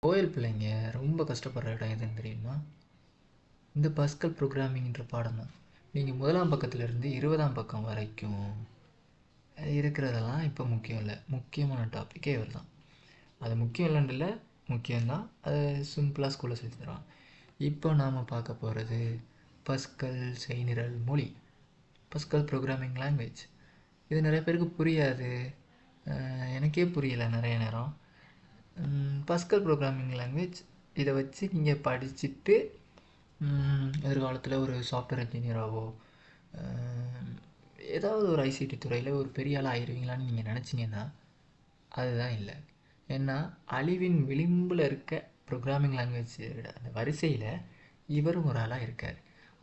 OL பிள்ளைங்க ரொம்ப கஷ்டப்படுற இடம் எதுன்னு தெரியுமா? இந்த பஸ்கல் ப்ரோக்ராமிங்ன்ற பாடம் தான். நீங்கள் முதலாம் பக்கத்துலேருந்து 20ஆம் பக்கம் வரைக்கும் இருக்கிறதெல்லாம் இப்போ முக்கியம் இல்லை. முக்கியமான டாப்பிக்கே இவர் தான். அது முக்கியம் இல்லைன்னு இல்லை, முக்கியம்தான். அது சிம்பிளாக ஸ்கூலில் சொல்லி தருவாங்க. இப்போ நாம் பார்க்க போகிறது பஸ்கல் செய்நிரல் மொழி, பஸ்கல் ப்ரோக்ராமிங் லாங்குவேஜ். இது நிறைய பேருக்கு புரியாது. எனக்கே புரியலை நிறைய நேரம். பஸ்கல் ப்ரோக்ராமிங் லாங்குவேஜ் இதை வச்சு நீங்கள் படிச்சுட்டு எதிர்காலத்தில் ஒரு சாஃப்ட்வேர் இன்ஜினியராகவோ ஏதாவது ஒரு ஐசிடி துறையில் ஒரு பெரிய ஆளாக ஆயிடுவீங்களான்னு நீங்கள் நினச்சிங்கன்னா அதுதான் இல்லை. ஏன்னா அழிவின் விளிம்பில் இருக்க ப்ரோக்ராமிங் லாங்குவேஜ் அந்த வரிசையில் இவரும் ஒரு ஆளாக இருக்கார்.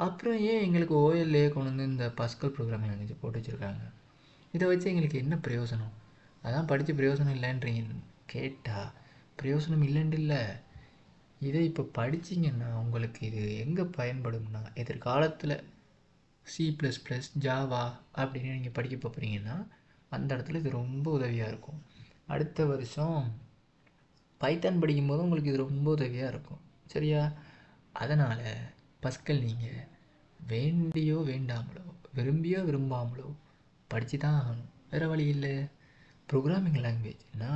அப்புறம் ஏன் எங்களுக்கு ஓஎல்ஏ கொண்டு வந்து இந்த பஸ்கல் ப்ரோக்ராமிங் லாங்குவேஜ் போட்டு வச்சுருக்காங்க? இதை வச்சு எங்களுக்கு என்ன பிரயோஜனம்? அதான் படித்து பிரயோஜனம் இல்லைன்றீங்க கேட்டால் பிரயோஜனம் இல்லைன்னு இல்லை. இதை இப்போ படிச்சிங்கன்னா உங்களுக்கு இது எங்கே பயன்படும்னா, எதிர்காலத்தில் C++, ஜாவா அப்படின்னு நீங்கள் படிக்க போகிறீங்கன்னா அந்த இடத்துல இது ரொம்ப உதவியாக இருக்கும். அடுத்த வருஷம் பைத்தான் படிக்கும்போது உங்களுக்கு இது ரொம்ப உதவியாக இருக்கும். சரியா? அதனால் பஸ்கல் நீங்கள் வேண்டியோ வேண்டாமலோ, விரும்பியோ விரும்பாமலோ படித்து தான் ஆகணும். வேறு வழி இல்லை. ப்ரோக்ராமிங் லாங்குவேஜ்னா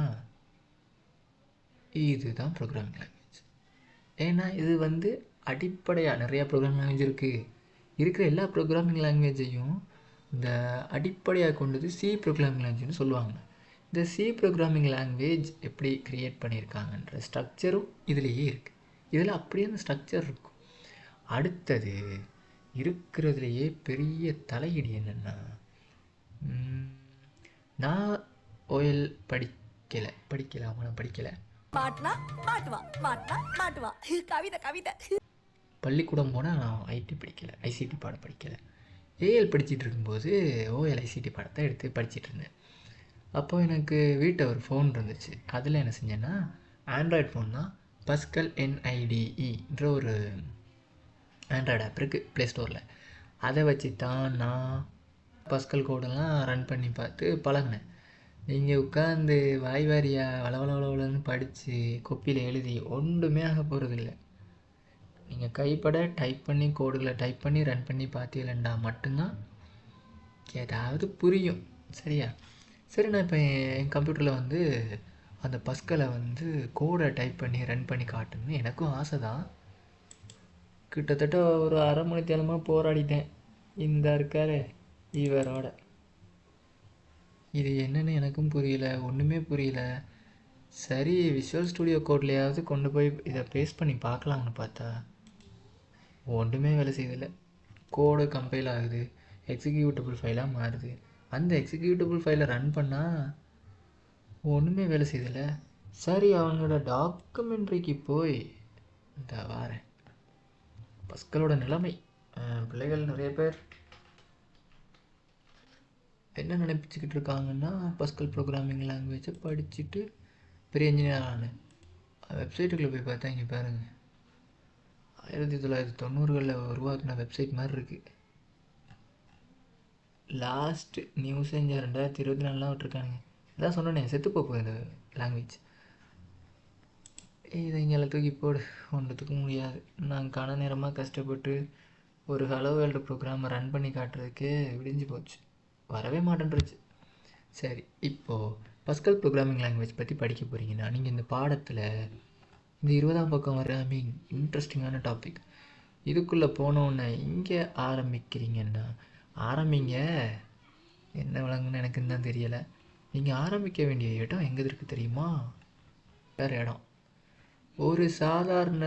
இதுதான் ப்ரோக்ராமிங் லாங்குவேஜ். ஏன்னா இது அடிப்படையாக நிறையா ப்ரோக்ராமிங் லாங்குவேஜ் இருக்குது. இருக்கிற எல்லா ப்ரோக்ராமிங் லாங்குவேஜையும் இந்த அடிப்படையாக கொண்டது சி ப்ரோக்ராமிங் லாங்குவேஜ்னு சொல்லுவாங்க. இந்த சி ப்ரோக்ராமிங் லாங்குவேஜ் எப்படி க்ரியேட் பண்ணியிருக்காங்கன்ற ஸ்ட்ரக்சரும் இதுலேயே இருக்குது. இதில் அப்படியே அந்த ஸ்ட்ரக்சர் இருக்கும். அடுத்தது இருக்கிறதுலையே பெரிய தலையீடு என்னென்னா, நான் ஓஎல் படிக்கலாமா? நான் படிக்கலை. பள்ளிக்கூடம் போனால் நான் ஐடி படிக்கலை, ஐசிடி பாடம் படிக்கலை. ஏஎல் படிச்சுட்டு இருக்கும்போது ஓஎல் ஐசிடி பாடத்தை எடுத்து படிச்சுட்டு இருந்தேன். அப்போது எனக்கு வீட்டில் ஒரு ஃபோன் இருந்துச்சு. அதில் என்ன செஞ்சேன்னா, ஆண்ட்ராய்டு ஃபோன் தான். பஸ்கல் NIDEன்ற ஒரு ஆண்ட்ராய்டு ஆப் இருக்குது ப்ளே ஸ்டோரில். அதை வச்சு தான் நான் பஸ்கல் கோடெல்லாம் ரன் பண்ணி பார்த்து பழகினேன். நீங்கள் உட்காந்து வாய் வாரியாக வளவளன்னு படித்து கொப்பியில் எழுதி ஒன்றுமே ஆக போகிறதில்ல. நீங்கள் கைப்பட டைப் பண்ணி கோடுகளை டைப் பண்ணி ரன் பண்ணி பார்த்தீங்களா மட்டும்தான் ஏதாவது புரியும். சரியா? சரி, நான் இப்போ என் கம்ப்யூட்டரில் அந்த பஸ்கலை கோடை டைப் பண்ணி ரன் பண்ணி காட்டணும்னு எனக்கும் ஆசை தான். கிட்டத்தட்ட ஒரு அரை மணி நேரமாக போராடிட்டேன் இந்த இருக்காரு இவரோட. இது என்னென்னு எனக்கும் புரியல, ஒன்றுமே புரியல. சரி, விஷுவல் ஸ்டுடியோ கோட்லையாவது கொண்டு போய் இதை பேஸ்ட் பண்ணி பார்க்கலாம்னு பார்த்தா ஒன்றுமே வேலை செய்யதில்லை. கோடு கம்பைல் ஆகுது, எக்ஸிக்யூட்டபிள் ஃபைலாக மாறுது. அந்த எக்ஸிக்யூட்டபிள் ஃபைலை ரன் பண்ணால் ஒன்றுமே வேலை செய்யதில்லை. சரி, அவங்களோட டாக்குமெண்ட்ரிக்கு போய் இந்த வாரேன். பஸ்களோட நிலைமை, பிள்ளைகள் நிறைய பேர் என்ன நினைப்பிச்சுக்கிட்டு இருக்காங்கன்னா, பஸ்கல் ப்ரோக்ராமிங் லாங்குவேஜை படிச்சுட்டு பெரிய இன்ஜினியர் ஆனேன். வெப்சைட்டுக்குள்ளே போய் பார்த்தா இங்கே பாருங்கள், 1990களில் உருவாக்கின வெப்சைட் மாதிரி இருக்குது. Last news 2024 விட்டுருக்கானுங்க. இதான் சொன்னேன், செத்து போகும் இந்த லாங்குவேஜ். இதை இங்கே தூக்கி போடு, ஒன்றுத்துக்கும் முடியாது. நான் கன நேரமாக கஷ்டப்பட்டு ஒரு ஹலோ வேர்ல்டு ப்ரோக்ராமை ரன் பண்ணி காட்டுறதுக்கே விடிஞ்சு போச்சு, வரவே மாட்டேன்ருச்சு. சரி, இப்போது பஸ்கல் ப்ரோக்ராமிங் லாங்குவேஜ் பற்றி படிக்க போகிறீங்கன்னா நீங்கள் இந்த பாடத்தில் இந்த 20ஆம் பக்கம் வர இன்ட்ரெஸ்டிங்கான டாபிக் இதுக்குள்ளே போனோன்னே இங்கே ஆரம்பிக்கிறீங்கன்னா ஆரம்பிங்க. என்ன விளங்குன்னு எனக்குன்னு தான் தெரியலை. நீங்கள் ஆரம்பிக்க வேண்டிய இடம் எங்கே இருக்குது தெரியுமா? வேறு இடம். ஒரு சாதாரண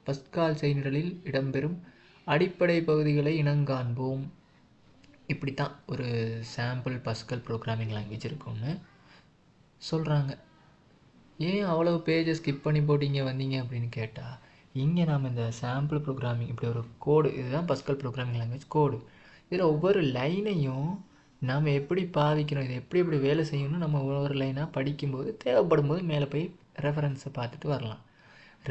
பஸ்கால் செய்நிரலில் இடம்பெறும் அடிப்படை பகுதிகளை இனங்காண்போம். இப்படித்தான் ஒரு சாம்பிள் பஸ்கல் ப்ரோக்ராமிங் லாங்குவேஜ் இருக்கும்னு சொல்கிறாங்க. ஏன் அவ்வளோ பேஜை ஸ்கிப் பண்ணி போட்டிங்க வந்தீங்க அப்படின்னு கேட்டால், இங்கே நாம் இந்த சாம்பிள் ப்ரோக்ராமிங் இப்படி ஒரு கோடு, இதுதான் பஸ்கல் ப்ரோக்ராமிங் லாங்குவேஜ் கோடு. இதில் ஒவ்வொரு லைனையும் நாம் எப்படி பாவிக்கணும், இது எப்படி எப்படி வேலை செய்யணும்னு நம்ம ஒவ்வொரு லைனாக படிக்கும்போது தேவைப்படும் போது மேலே போய் ரெஃபரன்ஸை பார்த்துட்டு வரலாம்.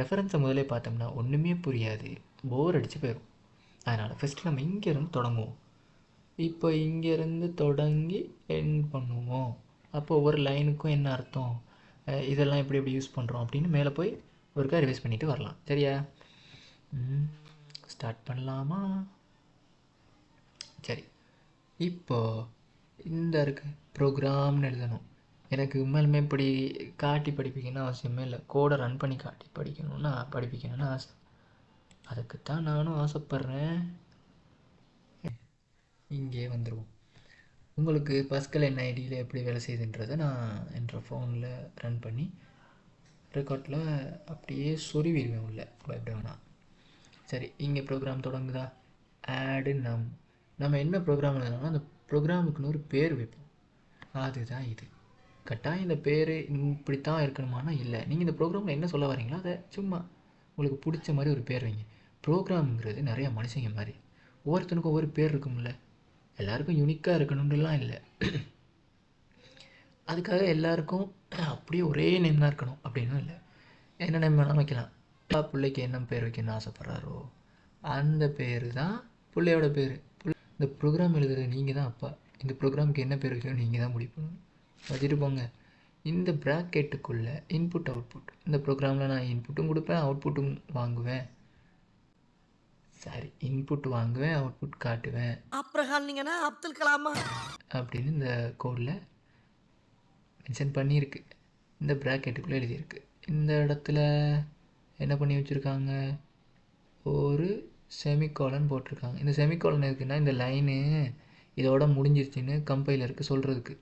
ரெஃபரன்ஸை முதலே பார்த்தோம்னா ஒன்றுமே புரியாது, போர் அடித்து போயிடும். அதனால் ஃபஸ்ட்டு நம்ம இங்கேருந்து தொடங்குவோம். இப்போ இங்கேருந்து தொடங்கி எண்ட் பண்ணுவோம். அப்போ ஒவ்வொரு லைனுக்கும் என்ன அர்த்தம், இதெல்லாம் எப்படி எப்படி யூஸ் பண்ணுறோம் அப்படின்னு மேலே போய் ஒருக்கா ரிவைஸ் பண்ணிவிட்டு வரலாம். சரியா? ஸ்டார்ட் பண்ணலாமா? சரி, இப்போது இந்த இருக்கு ப்ரோக்ராம்னு எழுதணும். எனக்கு உண்மையிலுமே இப்படி காட்டி படிப்பிக்கணும்னு அவசியமே இல்லை. கோடை ரன் பண்ணி காட்டி படிப்பிக்கணும்னு ஆசை. அதுக்குத்தான் நானும் ஆசைப்பட்றேன். இங்கே வந்துடுவோம். உங்களுக்கு பஸ்கல் என்ஐடியில் எப்படி வேலை செய்யுதுன்றதை நான் என்ற ஃபோனில் ரன் பண்ணி ரெக்கார்டில் அப்படியே சொருவிடுவேன் உள்ள, பயப்பட. சரி, இங்கே ப்ரோக்ராம் தொடங்குதா? ஆடு நம்ம என்ன ப்ரோக்ராம் எழுதணும்னா அந்த ப்ரோக்ராமுக்குன்னு ஒரு பேர் வைப்போம். அதுதான் இது. கட்டாயம் இந்த பேர் இப்படித்தான் இருக்கணுமானா இல்லை. நீங்கள் இந்த ப்ரோக்ராமில் என்ன சொல்ல வரீங்களோ அதை சும்மா உங்களுக்கு பிடிச்ச மாதிரி ஒரு பேர் வைங்க. ப்ரோக்ராமுங்கிறது நிறையா மனுஷங்க மாதிரி ஒவ்வொருத்தனுக்கும் ஒவ்வொரு பேர் இருக்கும்ல. எல்லாருக்கும் யூனிக்காக இருக்கணும்லாம் இல்லை. அதுக்காக எல்லாருக்கும் அப்படியே ஒரே நேம் தான் இருக்கணும் அப்படின்னும் இல்லை. என்ன நேம் வேணாலும் வைக்கலாம். பிள்ளைக்கு என்ன பேர் வைக்கணும்னு ஆசைப்பட்றாரோ அந்த பேர் தான் பிள்ளையோட பேர். இந்த ப்ரோக்ராம் எழுதுறது நீங்கள் தான் அப்பா. இந்த ப்ரோக்ராமுக்கு என்ன பேர் வைக்கணும் நீங்கள் தான் முடிவு பண்ணணும். வச்சுட்டு போங்க. இந்த ப்ராக்கெட்டுக்குள்ளே இன்புட் அவுட்புட். இந்த ப்ரோக்ராமில் நான் இன்புட்டும் கொடுப்பேன், அவுட்புட்டும் வாங்குவேன். சரி, இன்புட் வாங்குவேன், அவுட்புட் காட்டுவேன். அப்துல் கலாமா அப்படின்னு இந்த கோடில் மென்ஷன் பண்ணியிருக்கு. இந்த ப்ராக்கெட்டுக்குள்ளே எழுதியிருக்கு. இந்த இடத்துல என்ன பண்ணி வச்சுருக்காங்க? ஒரு செமிகோலன் போட்டிருக்காங்க. இந்த செமிகோலன் இருக்குன்னா இந்த லைனு இதோட முடிஞ்சிருச்சுன்னு கம்பைலருக்கு சொல்கிறதுக்கு.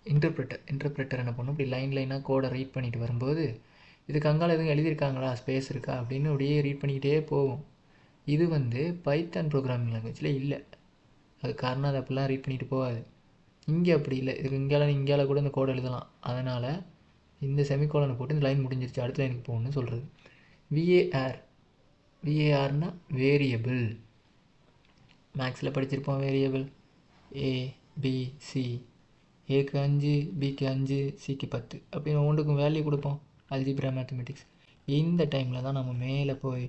இன்டர்ப்ரெட்டர் என்ன பண்ணும், இப்படி லைனாக கோடை ரீட் பண்ணிட்டு வரும்போது இதுக்கு அங்கால எதுவும் எழுதியிருக்காங்களா, ஸ்பேஸ் இருக்கா அப்படின்னு அப்படியே ரீட் பண்ணிக்கிட்டே போகும். இது பைத்தான் ப்ரோக்ராமிங் லாங்குவேஜில் இல்லை. அது காரணம் அது அப்படிலாம் ரீட் பண்ணிட்டு போகாது. இங்கே அப்படி இல்லை. இதுக்கு இங்கேயால கூட இந்த கோடை எழுதலாம். அதனால் இந்த செமிகோலனை போட்டு இந்த லைன் முடிஞ்சிருச்சு, அடுத்த லைனுக்கு போகணும்னு சொல்கிறது. விஏஆர்னா வேரியபிள். மேக்ஸில் படிச்சிருப்போம். வேரியபிள் ஏ பி சி. ஏக்கு 5, பிக்கு 5, சிக்கு 10 அப்படின்னு ஒன்றுக்கும் வேல்யூ கொடுப்போம். Algebra mathematics. இந்த டைமில் தான் நம்ம மேலே போய்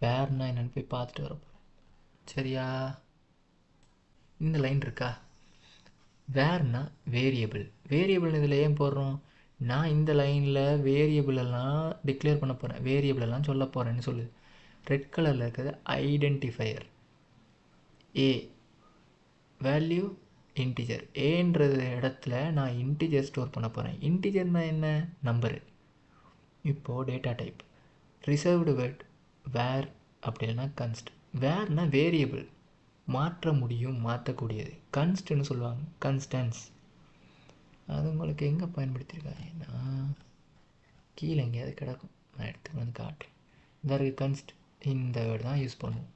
வேர்னா என்னென்னு போய் பார்த்துட்டு வரப்போம். சரியா? இந்த லைன் இருக்கா? வேர்னா வேரியபிள். வேரியபிள் இதில் ஏன் போடுறோம்? நான் இந்த லைனில் வேரியபிளெல்லாம் டிக்ளேர் பண்ண போகிறேன், வேரியபிளெல்லாம் சொல்ல போகிறேன்னு சொல்லுது. ரெட் கலரில் இருக்கிறது ஐடென்டிஃபையர். A value integer. ஏன்றது இடத்துல நான் இன்டிஜர் ஸ்டோர் பண்ண போகிறேன். இன்டிஜர்னால் என்ன? நம்பரு. இப்போது டேட்டா டைப் ரிசர்வ்டு வேர்ட் வேர் அப்படின்னா கன்ஸ்ட். வேர்னா வேரியபிள், மாற்ற முடியும், மாற்றக்கூடியது. கன்ஸ்ட்னு சொல்லுவாங்க, கன்ஸ்டன்ஸ். அது உங்களுக்கு எங்கே பயன்படுத்தியிருக்காங்கன்னா கீழே எங்கேயாவது கிடக்கும், நான் எடுத்துகிட்டு வந்து காட்டுறேன். இந்த இருக்குது கன்ஸ்ட். இந்த வேர்டு தான் யூஸ் பண்ணுவோம்.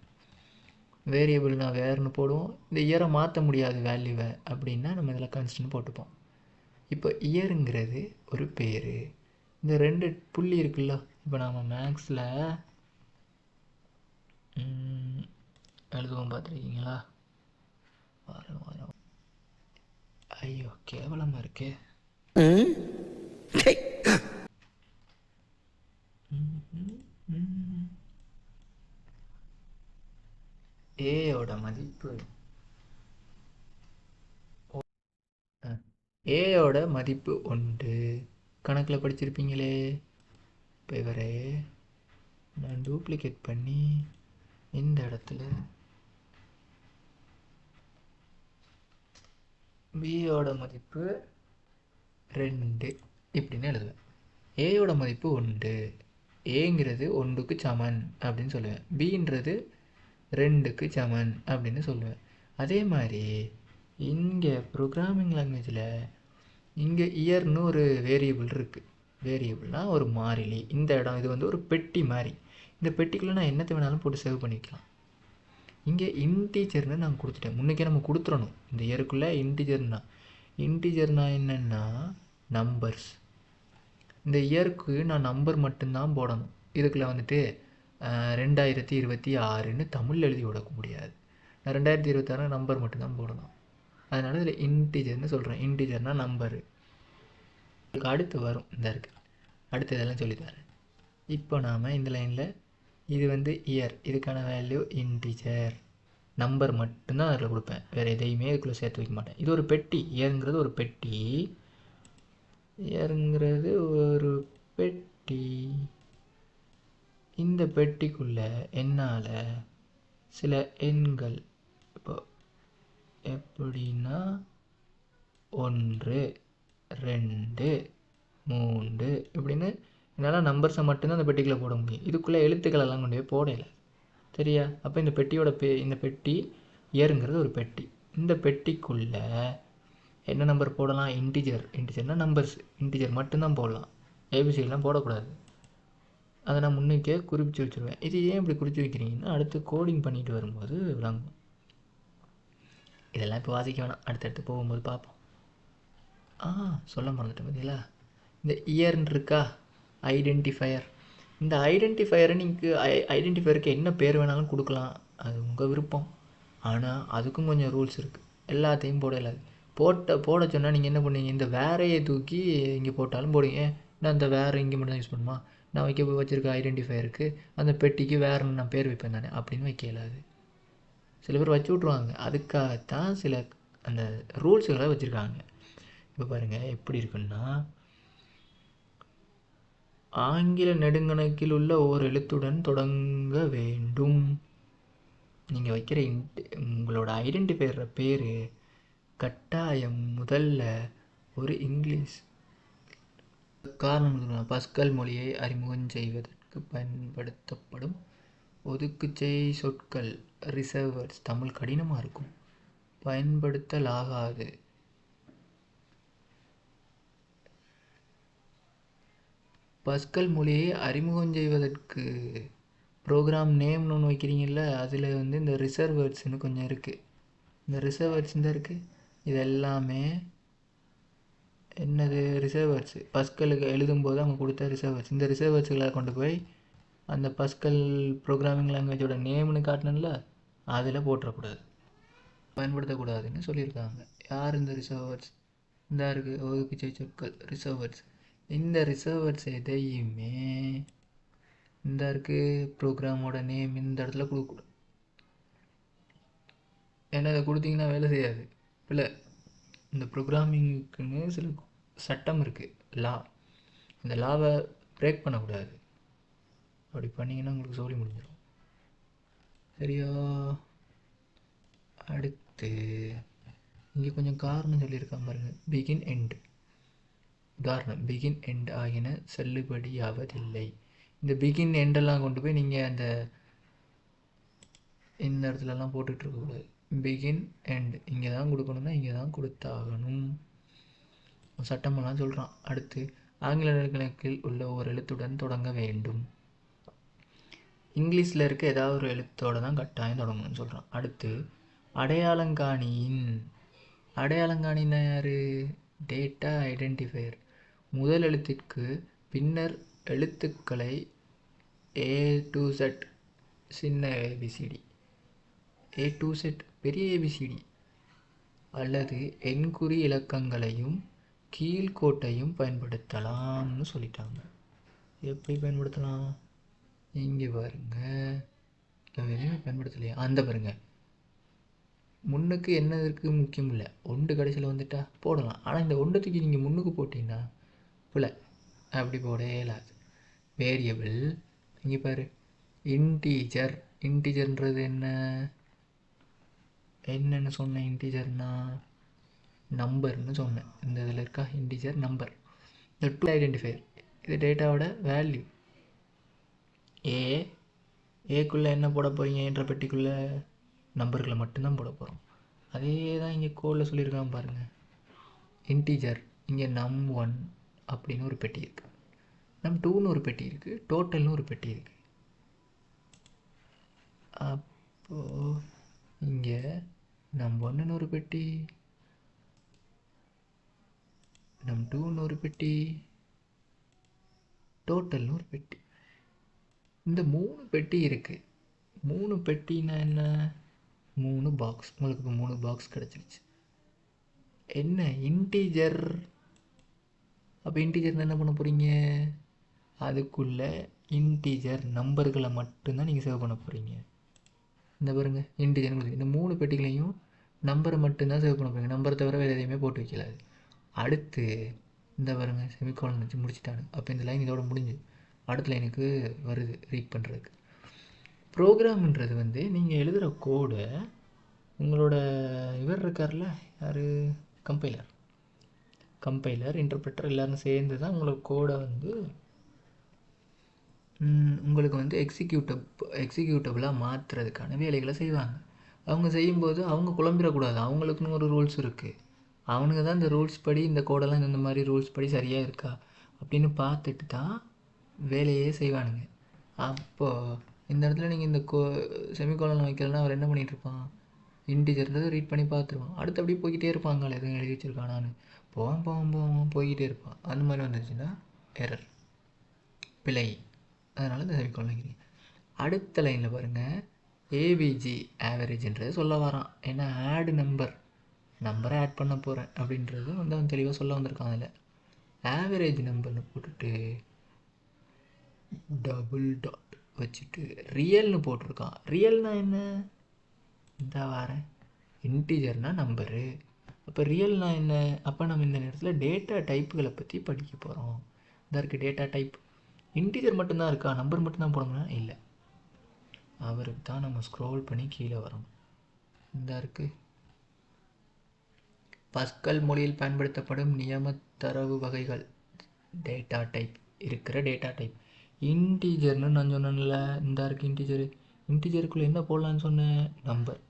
வேரியபிள்னா வேர்னு போடுவோம். இந்த இயரை மாற்ற முடியாது வேல்யூவை அப்படின்னா நம்ம இதில் கன்ஸ்ட்னு போட்டுப்போம். இப்போ இயருங்கிறது ஒரு பேர். இந்த 2 புள்ளி இருக்குல்ல, இப்போ நாம் மேக்ஸில் எழுதுவோம், பார்த்துருக்கீங்களா? வரும். ஐயோ கேவலமாக இருக்கே. ஏயோட மதிப்பு ஏயோட மதிப்பு 1 கணக்கில் படிச்சிருப்பீங்களே. இப்போ இவரே நான் டூப்ளிகேட் பண்ணி இந்த இடத்துல பியோட மதிப்பு 2 இப்படின்னு எழுதுவேன். ஏயோட மதிப்பு 1, ஏங்கிறது 1க்கு சமன் அப்படின்னு சொல்லுவேன். பின்றது 2க்கு சமன் அப்படின்னு சொல்லுவேன். அதே மாதிரி இங்கே ப்ரோக்ராமிங் லாங்குவேஜில் இங்கே இயர்னு ஒரு வேரியபிள் இருக்குது. வேரியபிள்னால் ஒரு மாறிலி. இந்த இடம் இது ஒரு பெட்டி மாதிரி. இந்த பெட்டிக்குள்ளே நான் என்னத்தை வேணாலும் போட்டு சேவ் பண்ணிக்கலாம். இங்கே இன்டீஜர்னு நான் கொடுத்துட்டேன். முன்னைக்கே நம்ம கொடுத்துடணும். இந்த இயருக்குள்ளே இன்டீஜர்னா என்னென்னா நம்பர்ஸ். இந்த இயருக்கு நான் நம்பர் மட்டும்தான் போடணும். இதுக்குள்ளே 2026ன்னு தமிழில் எழுதி விட முடியாது. நான் 2026 நம்பர் மட்டும்தான் போடணும். அதனால் இதில் இன்டீஜர்னு சொல்கிறேன். இன்டீஜர்னால் நம்பரு. இதுக்கு அடுத்து வரும், இந்த இருக்குது. அடுத்து இதெல்லாம் சொல்லித்தரேன். இப்போ நாம் இந்த லைனில் இது இயர், இதுக்கான வேல்யூ இன்டீஜர். நம்பர் மட்டும்தான் அதில் கொடுப்பேன், வேறு எதையுமே இதுக்குள்ளே சேர்த்து வைக்க மாட்டேன். இது ஒரு பெட்டி. இயருங்கிறது ஒரு பெட்டி. இயருங்கிறது ஒரு பெட்டி. இந்த பெட்டிக்குள்ளே என்னால் சில எண்கள், இப்போ எப்படின்னா 1 2 3 இப்படின்னு என்னால் நம்பர்ஸை மட்டும்தான் அந்த பெட்டிக்குள்ளே போட முடியும். இதுக்குள்ளே எழுத்துக்களெல்லாம் கொண்டு போய் போடலை. சரியா? அப்போ இந்த பெட்டியோட இந்த பெட்டி இயருங்கிறது ஒரு பெட்டி. இந்த பெட்டிக்குள்ளே என்ன நம்பர் போடலாம்? இன்டிஜர்னால் நம்பர்ஸ், இன்டிஜர் மட்டும்தான் போடலாம். ஏபிசிலாம் போடக்கூடாது. அதை நான் முன்னுக்கே குறிப்பிட்டு வச்சுருவேன். இது ஏன் இப்படி குறித்து வைக்கிறீங்கன்னா அடுத்து கோடிங் பண்ணிட்டு வரும்போது விளங்கும். இதெல்லாம் இப்போ வாசிக்க வேணாம், அடுத்தடுத்து போகும்போது பார்ப்போம். சொல்ல மறந்துட்டேன் பார்த்தீங்களா, இந்த இயர்ன்னு இருக்கா, ஐடென்டிஃபையர். இந்த ஐடென்டிஃபையரை நீங்கள் ஐடென்டிஃபையருக்கு என்ன பேர் வேணாலும் கொடுக்கலாம், அது உங்கள் விருப்பம். ஆனால் அதுக்கும் கொஞ்சம் ரூல்ஸ் இருக்குது. எல்லாத்தையும் போடலாது. போட சொன்னால் நீங்கள் என்ன பண்ணுவீங்க, இந்த வேறையை தூக்கி இங்கே போட்டாலும் போடுங்க. நான் இந்த வேறு இங்கே மட்டும் தான் யூஸ் பண்ணுமா, நான் வச்சுருக்க ஐடென்டிஃபையருக்கு அந்த பெட்டிக்கு வேறு நான் பேர் வைப்பேன் தானே, அப்படின்னு வைக்கலாது. சில பேர் வச்சு விட்ருவாங்க. அதுக்காகத்தான் சில அந்த ரூல்ஸுகளை வச்சுருக்காங்க. இப்போ பாருங்கள் எப்படி இருக்குன்னா, ஆங்கில நெடுங்கணக்கில் உள்ள ஓர் எழுத்துடன் தொடங்க வேண்டும். நீங்கள் வைக்கிற உங்களோட ஐடென்டிஃபையர் பேர் கட்டாயம் முதல்ல ஒரு இங்கிலீஷ். காரணம் பஸ்கல் மொழியை அறிமுகம் செய்வதற்கு பயன்படுத்தப்படும் ஒதுக்குச்செய் சொற்கள், ரிசர்வர்ஸ். தமிழ் கடினமாக இருக்கும், பயன்படுத்தலாகாது. பஸ்கல் மொழியை அறிமுகம் செய்வதற்கு ப்ரோக்ராம் நேம்னு ஒன்று வைக்கிறீங்கள, அதில் இந்த ரிசர்வர்ஸ்னு கொஞ்சம் இருக்குது. இந்த ரிசர்வர்ஸ் தான் இருக்குது. இது எல்லாமே என்னது, ரிசர்வர்ஸ். பஸ்கலுக்கு எழுதும்போது அவங்க கொடுத்த ரிசர்வர்ஸ். இந்த ரிசர்வர்ஸ்களை கொண்டு போய் அந்த பஸ்கல் ப்ரோக்ராமிங் லாங்குவேஜோட நேம்னு காட்டினல அதில் போட்டுறக்கூடாது, பயன்படுத்தக்கூடாதுன்னு சொல்லியிருக்காங்க. யார் இந்த ரிசர்வர்ஸ்? இந்த இருக்குது ஒதுக்குச்செய் சொற்கள், ரிசர்வர்ஸ். இந்த ரிசர்வர்ஸ் எதையுமே இந்த இருக்குது ப்ரோக்ராமோட நேம் இந்த இடத்துல கொடுக்கக்கூடாது. ஏன்னா அதை கொடுத்தீங்கன்னா வேலை செய்யாது. இல்லை, இந்த ப்ரோக்ராமிங்குன்னு சில சட்டம் இருக்குது, லா. இந்த லாவை பிரேக் பண்ணக்கூடாது. அப்படி பண்ணிங்கன்னா உங்களுக்கு சொல்லி முடிஞ்சிடும். சரியா? அடுத்து இங்கே கொஞ்சம் காரணம் சொல்லியிருக்கான் பாருங்கள். Begin end. உதாரணம், பிகின் எண்ட் ஆகின செல்லுபடியாவதில்லை. இந்த பிகின் எண்டெல்லாம் கொண்டு போய் நீங்கள் இந்த இடத்துலலாம் போட்டுட்ருக்கக்கூடாது. பிகின் எண்ட் இங்கே தான் கொடுக்கணும்னா இங்கே தான் கொடுத்தாகணும். சட்டமெல்லாம் சொல்கிறான். அடுத்து ஆங்கில கணக்கில் உள்ள ஒரு எழுத்துடன் தொடங்க வேண்டும். இங்கிலீஷில் இருக்க ஏதாவது ஒரு எழுத்தோடு தான் கட்டாயம் தொடங்கணும்னு சொல்கிறான். அடுத்து அடையாளங்காணின்னா யார்? Data identifier. முதல் எழுத்திற்கு பின்னர் எழுத்துக்களை A to Z சின்ன ஏபிசிடி, A to Z பெரிய ஏபிசிடி அல்லது எண்குறி இலக்கங்களையும் கீழ்கோட்டையும் பயன்படுத்தலாம்னு சொல்லிட்டாங்க. எப்படி பயன்படுத்தலாம்? இங்கே பாருங்க, எதுவுமே பயன்படுத்தலையா? அந்த பாருங்க, முன்னுக்கு என்ன இருக்குது முக்கியம் இல்லை, ஒன்று கடைசியில் வந்துட்டா போடலாம். ஆனால் இந்த ஒன்றத்துக்கு நீங்கள் முன்னுக்கு போட்டிங்கன்னா பிள்ளை அப்படி போடலாது. வேரியபிள் இங்கே பாரு, இன்டீஜர்ன்றது என்னன்னு சொன்னேன்? இன்டீஜர்னா நம்பர்னு சொன்னேன். இந்த இதில் இருக்கா இன்டீஜர் நம்பர். இந்த டூ ஐடென்டிஃபையர், இது டேட்டாவோட வேல்யூ. ஏக்குள்ளே என்ன போட போகிறீங்க என்ற பெட்டிக்குள்ளே நம்பர்களை மட்டும்தான் போட போகிறோம். அதே தான் இங்கே கோடில் சொல்லியிருக்காங்க பாருங்கள். இன்டீஜர் இங்கே num1 அப்படின்னு ஒரு பெட்டி இருக்குது, num2ன்னு ஒரு பெட்டி இருக்குது, டோட்டல்னு ஒரு பெட்டி இருக்குது. அப்போது இங்கே num1ன்னு ஒரு பெட்டி, num2ன்னு ஒரு பெட்டி, டோட்டல்னு ஒரு பெட்டி. இந்த 3 பெட்டி இருக்குது. 3 பெட்டின்னா என்ன? 3 பாக்ஸ். உங்களுக்கு இப்போ 3 பாக்ஸ் கிடச்சிருச்சு. என்ன இன்டீஜர்? அப்போ இன்டீஜர் என்ன பண்ண போகிறீங்க? அதுக்குள்ளே இன்டீஜர் நம்பர்களை மட்டும்தான் நீங்கள் சேவ் பண்ண போகிறீங்க. இந்த பாருங்க, இன்டீஜர். இந்த 3 பெட்டிகளையும் நம்பரை மட்டும்தான் சேவ் பண்ண போகிறீங்க. நம்பரை தவிர வேறு எதையுமே போட்டு வைக்கலாது. அடுத்து இந்த பாருங்க செமிகாலன் வச்சு முடிச்சிட்டாங்க. அப்போ இந்த லைன் இதோட முடிஞ்சு அடுத்த லைனுக்கு வருது ரீட் பண்ணுறதுக்கு. ப்ரோக்ராம்ன்றது வந்து நீங்கள் எழுதுகிற கோடை உங்களோட இவர் இருக்கார்ல, யார், கம்பைலர் இன்டர்பிரட்டர் எல்லோரும் சேர்ந்து தான் உங்களோட கோடை வந்து உங்களுக்கு வந்து எக்ஸிக்யூட்டபிளாக மாற்றுறதுக்கான வேலைகளை செய்வாங்க. அவங்க செய்யும்போது அவங்க குழம்பிடக்கூடாது, அவங்களுக்குன்னு ஒரு ரூல்ஸ் இருக்குது. அவனுங்க தான் இந்த ரூல்ஸ் படி இந்த கோடெல்லாம் இந்த மாதிரி ரூல்ஸ் படி சரியாக இருக்கா அப்படின்னு பார்த்துட்டு தான் வேலையே செய்வானுங்க. அப்போது இந்த இடத்துல நீங்கள் இந்த செமிகோலன் வைக்கிறதுனா அவர் என்ன பண்ணிகிட்ருப்பான், இன்டிஜர்ன்றதை ரீட் பண்ணி பார்த்துருவான். அடுத்து அப்படியே போய்கிட்டே இருப்பாங்க, எதுவும் எழுதி வச்சுருக்கானான்னு போவான் போய்கிட்டே இருப்பான். அந்த மாதிரி வந்துருச்சுன்னா எரர், பிழை. அதனால் இந்த செமிகோலன் வைக்கிறீங்க. அடுத்த லைனில் பாருங்கள், ஏவிஜி ஆவரேஜ்ன்றது சொல்ல வரான். ஏன்னா ஆடு நம்பரை ஆட் பண்ண போகிறேன் அப்படின்றது வந்து அவன் தெளிவாக சொல்ல வந்திருக்கான். அதில் ஆவரேஜ் நம்பர்னு போட்டுட்டு டபுள் டாட் வச்சுட்டு ரியல்னு போட்டிருக்கான். ரியல்னா என்ன, இந்த வாரேன், இன்டிஜர்னால் நம்பரு. அப்போ ரியல்னா என்ன, அப்போ நம்ம இந்த நேரத்தில் டேட்டா டைப்புகளை பற்றி படிக்க போகிறோம். இதாக இருக்குது டேட்டா டைப். இன்டிஜர் மட்டும்தான் இருக்கா, நம்பர் மட்டும்தான் போடணும்னா இல்லை, அவருக்கு தான் நம்ம ஸ்க்ரோல் பண்ணி கீழே வரணும். இந்த இருக்குது பஸ்கல் மொழியில் பயன்படுத்தப்படும் நியம தரவு வகைகள், டேட்டா டைப் இருக்கிற டேட்டா டைப். இன்டீஜர்னு நான் சொன்னேன்ல, இந்த இருக்குது இன்டீஜருக்குள்ளே என்ன போடலான்னு சொன்னேன், நம்பர்.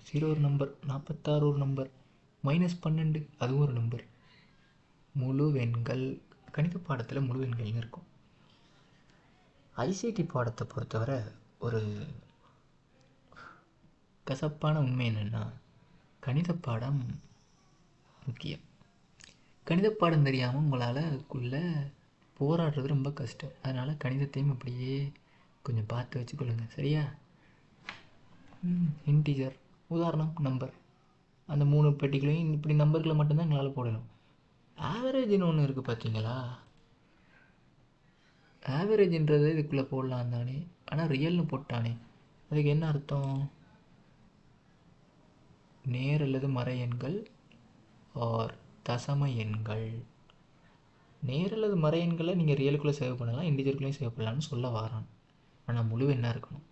0 ஒரு நம்பர், 46 ஒரு நம்பர், -12 அதுவும் ஒரு நம்பர். முழுவெண்கள், கணித பாடத்தில் முழுவெண்கள்னு இருக்கும். ஐசிடி பாடத்தை பொறுத்தவரை ஒரு கசப்பான உண்மை என்னென்னா, கணித பாடம் முக்கியம். கணித பாடம் தெரியாமல் உங்களால் அதுக்குள்ளே போராடுறது ரொம்ப கஷ்டம். அதனால் கணிதத்தையும் அப்படியே கொஞ்சம் பார்த்து வச்சுக்கொள்ளுங்க, சரியா? இன்டிஜர், உதாரணம் நம்பர், அந்த 3 பெட்டிகளையும் இப்படி நம்பர்களை மட்டும்தான் எங்களால் போடணும். ஆவரேஜ்னு ஒன்று இருக்குது பார்த்தீங்களா, ஆவரேஜ்ன்றது இதுக்குள்ளே போடலாம் தானே, ஆனால் ரியல்னு போட்டானே, அதுக்கு என்ன அர்த்தம், நேர் அல்லது மறை எண்கள் ஆர் தசம எண்கள். நேர் அல்லது மறை எண்களை நீங்கள் ரியலுக்குள்ளே சேவ் பண்ணலாம், இன்டிஜருக்குள்ளேயும் சேவ் பண்ணலாம்னு சொல்ல வரான். ஆனால் முழு எண்ணாக இருக்கணும்.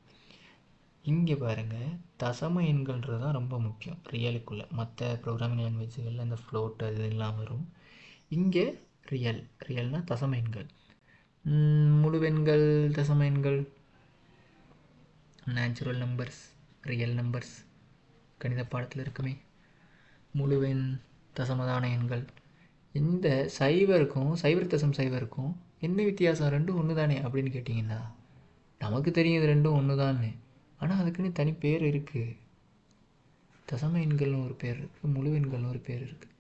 இங்கே பாருங்கள், தசம எண்கள்ன்றது தான் ரொம்ப முக்கியம் ரியலுக்குள்ளே. மற்ற ப்ரோக்ராமிங் லாங்குவேஜ்களில் இந்த ஃப்ளோட் அது இதெல்லாம் வரும். இங்கே ரியல்னால் தசம எண்கள். முழுவெண்கள், தசம எண்கள், நேச்சுரல் நம்பர்ஸ், ரியல் நம்பர்ஸ் கணித பாடத்தில் இருக்குமே. முழுவெண், தசமதான எண்கள். இந்த சைவருக்கும் 0.0 என்ன வித்தியாசம், ரெண்டும் ஒன்று தானே அப்படின்னு கேட்டிங்கன்னா, நமக்கு தெரியும் இது ரெண்டும் ஒன்று தானே. ஆனால் அதுக்குன்னு தனி பேர் இருக்குது. தசம எண்கள்னு ஒரு பேர் இருக்குது, முழு எண்கள்னு ஒரு பேர் இருக்குது.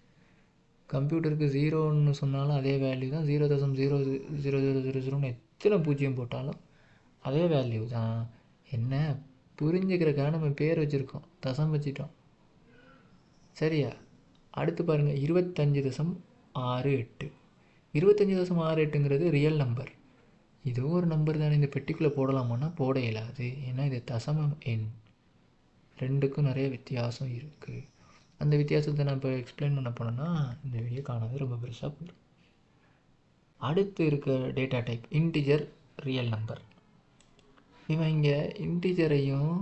கம்ப்யூட்டருக்கு 0ன்னு சொன்னாலும் அதே வேல்யூ தான், 0.000000 எத்தனை பூஜ்ஜியம் போட்டாலும் அதே வேல்யூ தான். என்ன புரிஞ்சுக்கிறக்காக நம்ம பேர் வச்சுருக்கோம், தசம் வச்சுட்டோம், சரியா? அடுத்து பாருங்கள், 25.68. 25.68ங்கிறது ரியல் நம்பர். இதுவும் ஒரு நம்பர் தானே, இந்த பெட்டிக்குள்ளே போடலாமான்னா போட இயலாது. ஏன்னா இது தசம எண், ரெண்டுக்கும் நிறைய வித்தியாசம் இருக்குது. அந்த வித்தியாசத்தை நான் இப்போ எக்ஸ்பிளைன் பண்ண போனேன்னா இந்த வீடியோ காணாது, ரொம்ப பெருசாக போயிடும். அடுத்து இருக்க data type integer, real number. இவன் இங்கே இன்டிஜரையும்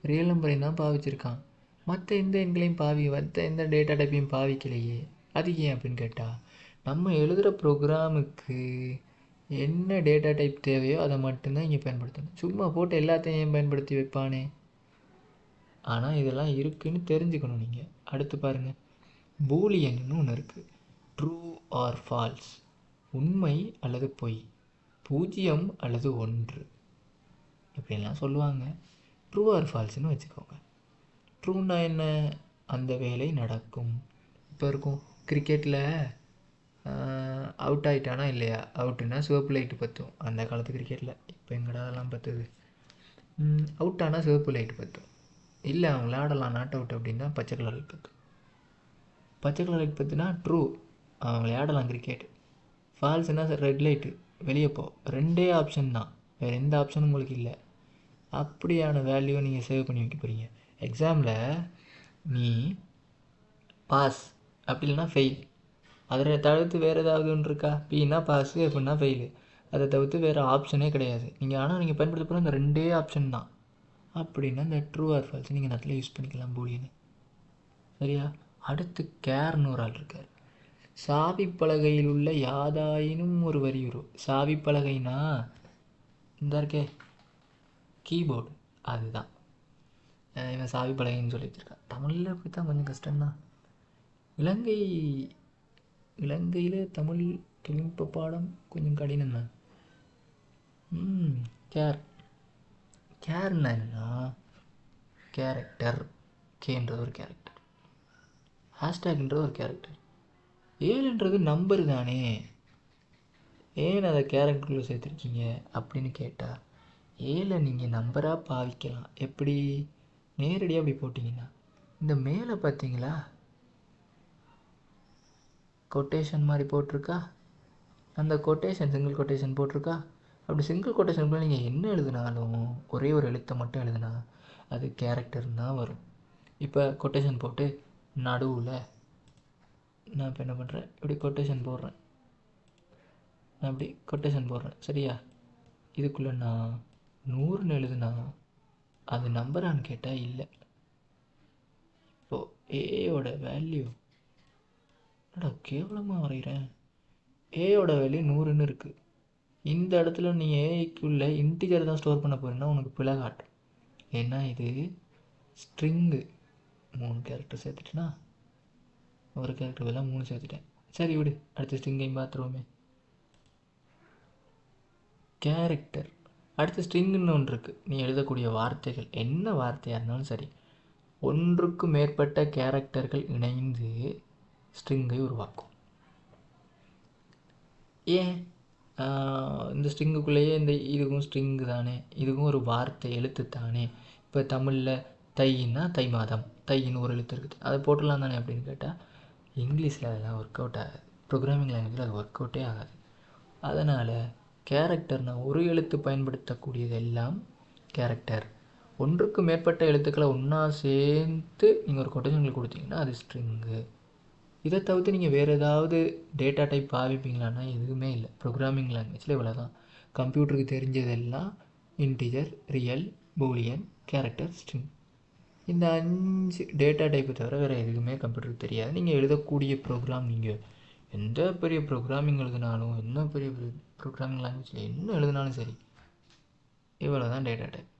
ரியல் நம்பரையும் தான் பாவிச்சிருக்கான், மற்ற எந்த எண்களையும் மற்ற எந்த டேட்டா டைப்பையும் பாவிக்கலையே. அது ஏன் அப்படின்னு கேட்டால், நம்ம எழுதுகிற ப்ரோக்ராமுக்கு என்ன டேட்டா டைப் தேவையோ அதை மட்டும்தான் இங்கே பயன்படுத்தணும். சும்மா போட்டு எல்லாத்தையும் ஏன் பயன்படுத்தி வைப்பானே. ஆனால் இதெல்லாம் இருக்குதுன்னு தெரிஞ்சுக்கணும் நீங்கள். அடுத்து பாருங்கள், பூலியன்னு ஒன்று இருக்குது. ட்ரூ ஆர் ஃபால்ஸ், உண்மை அல்லது பொய், 0 அல்லது 1 இப்படிலாம் சொல்லுவாங்க. ட்ரூ ஆர் ஃபால்ஸ்னு வச்சுக்கோங்க. ட்ரூன்னா என்ன, அந்த வேலை நடக்கும். இப்போ இருக்கும் கிரிக்கெட்டில் அவுட் ஆகிட்டானா இல்லையா, அவுட்டுன்னா சிவப்பு லைட்டு பற்றும் அந்த காலத்து கிரிக்கெட்டில். இப்போ எங்கடா அதெல்லாம் பற்றுது. அவுட் ஆனால் சிவப்பு லைட்டு பற்றும், இல்லை அவன் விளையாடலாம் நாட் அவுட் அப்படின்னா பச்சை கலர் லைட் பற்றும். பச்சை கலர் லைட் பற்றினா ட்ரூ, அவன் விளையாடலாம் கிரிக்கெட். ஃபால்ஸ்னா ரெட் லைட்டு வெளியே போ. ரெண்டே ஆப்ஷன் தான், வேறு எந்த ஆப்ஷனும் உங்களுக்கு இல்லை. அப்படியான வேல்யூவை நீங்கள் சேவ் பண்ணி வைக்க போகிறீங்க. எக்ஸாமில் நீ பாஸ் அப்படி இல்லைனா ஃபெயில் அதில் தவிர்த்து வேறு ஏதாவது ஒன்று இருக்கா? பின்னா பாஸு, எஃப்னா ஃபெயிலு. அதை தவிர்த்து வேறு ஆப்ஷனே கிடையாது. ஆனால் நீங்கள் பயன்படுத்த போகிற இந்த 2 ஆப்ஷன் தான். அப்படின்னா இந்த ட்ரூ ஆர் ஃபால்ஸ் நீங்கள் நேரத்தில் யூஸ் பண்ணிக்கலாம் பூலியனு. சரியா? அடுத்து கேர்னு ஒரு ஆள் இருக்கார். சாவி பலகையில் உள்ள யாதாயினும் ஒரு வரி வரும். சாவி பலகைனா இந்த இருக்கே கீபோர்டு, அதுதான் இவன் சாவி பலகைன்னு சொல்லி வச்சுருக்கான். தமிழில் இப்படி தான் கொஞ்சம் கஷ்டம்தான். இலங்கையில் தமிழ் தொழில்நுட்ப பாடம் கொஞ்சம் கடினம் தான். கேர்னா என்னன்னா கேரக்டர். கேன்றது ஒரு கேரக்டர், ஹேஷ்டேக்ன்றது ஒரு கேரக்டர், 7ன்றது நம்பர் தானே, ஏன் அதை கேரக்டருக்குள்ளே சேர்த்துருக்கீங்க அப்படின்னு கேட்டால் 7 நீங்கள் நம்பராக பாவிக்கலாம். எப்படி? நேரடியாக அப்படி போட்டிங்கன்னா இந்த மேலே பார்த்தீங்களா கொட்டேஷன் மாதிரி போட்டிருக்கா, அந்த கொட்டேஷன் சிங்கிள் கொட்டேஷன் போட்டிருக்கா. அப்படி சிங்கிள் கொட்டேஷனுக்குள்ளே நீங்கள் என்ன எழுதினாலும் ஒரே ஒரு எழுத்தை மட்டும் எழுதுனா அது கேரக்டர்னு தான் வரும். இப்போ கொட்டேஷன் போட்டு நடுவில் நான் இப்போ என்ன பண்ணுறேன், இப்படி கொட்டேஷன் போடுறேன், நான் இப்படி கொட்டேஷன் போடுறேன். சரியா? இதுக்குள்ளே நான் 100ன்னு எழுதுனா அது நம்பரான்னு கேட்டால் இல்லை. இப்போது ஏயோட வேல்யூ கேவலமாக வரைகிறேன். ஏயோட வேல்யூ 100ன்னு இருக்குது. இந்த இடத்துல நீ ஏக்குள்ளே இன்டிஜர் தான் ஸ்டோர் பண்ண போகிறேன்னா உனக்கு பிழை காட்டும். ஏன்னா இது ஸ்ட்ரிங்கு. 3 கேரக்டர் சேர்த்துட்டேன்னா ஒரு கேரக்டர் பதிலாக 3 சேர்த்துட்டேன். சரி விடு, அடுத்த ஸ்ட்ரிங்கையும் பார்த்துருவோமே. கேரக்டர் அடுத்த ஸ்ட்ரிங்குன்னு ஒன்று இருக்குது. நீ எழுதக்கூடிய வார்த்தைகள் என்ன வார்த்தையாக இருந்தாலும் சரி, ஒன்றுக்கு மேற்பட்ட கேரக்டர்கள் இணைந்து ஸ்ட்ரிங்கை உருவாக்கும். ஏன் இந்த ஸ்ட்ரிங்குக்குள்ளேயே இதுக்கும் ஸ்ட்ரிங்கு தானே, இதுக்கும் ஒரு வார்த்தை எழுத்து தானே. இப்போ தமிழில் தைன்னா தை மாதம், தைன்னு ஒரு எழுத்து இருக்குது, அதை போட்டுடலாம் தானே அப்படின்னு கேட்டால் இங்கிலீஷில் அதெல்லாம் ஒர்க் அவுட் ஆகாது. ப்ரோக்ராமிங் லாங்குவேஜில் அது ஒர்க் அவுட்டே ஆகாது. அதனால் கேரக்டர்னால் ஒரு எழுத்து பயன்படுத்தக்கூடியது எல்லாம் கேரக்டர். ஒன்றுக்கு மேற்பட்ட எழுத்துக்களை ஒன்றா சேர்த்து நீங்கள் ஒரு கொட்டேஷன்கள் கொடுத்தீங்கன்னா அது ஸ்ட்ரிங்கு. இதை தவிர்த்து நீங்கள் வேறு ஏதாவது டேட்டா டைப் பாவிப்பீங்களான்னா எதுவுமே இல்லை. ப்ரோக்ராமிங் லாங்குவேஜில் இவ்வளோ தான். கம்ப்யூட்டருக்கு தெரிஞ்சதெல்லாம் integer, real, Boolean, character, string. இந்த 5 டேட்டா டைப்பை தவிர வேறு எதுவுமே கம்ப்யூட்டருக்கு தெரியாது. நீங்கள் எழுதக்கூடிய ப்ரோக்ராம், நீங்கள் எந்த பெரிய ப்ரோக்ராமிங் எழுதினாலும், என்ன பெரிய ப்ரோக்ராமிங் லாங்குவேஜில் என்ன எழுதினாலும் சரி, இவ்வளோ தான் டேட்டா டைப்.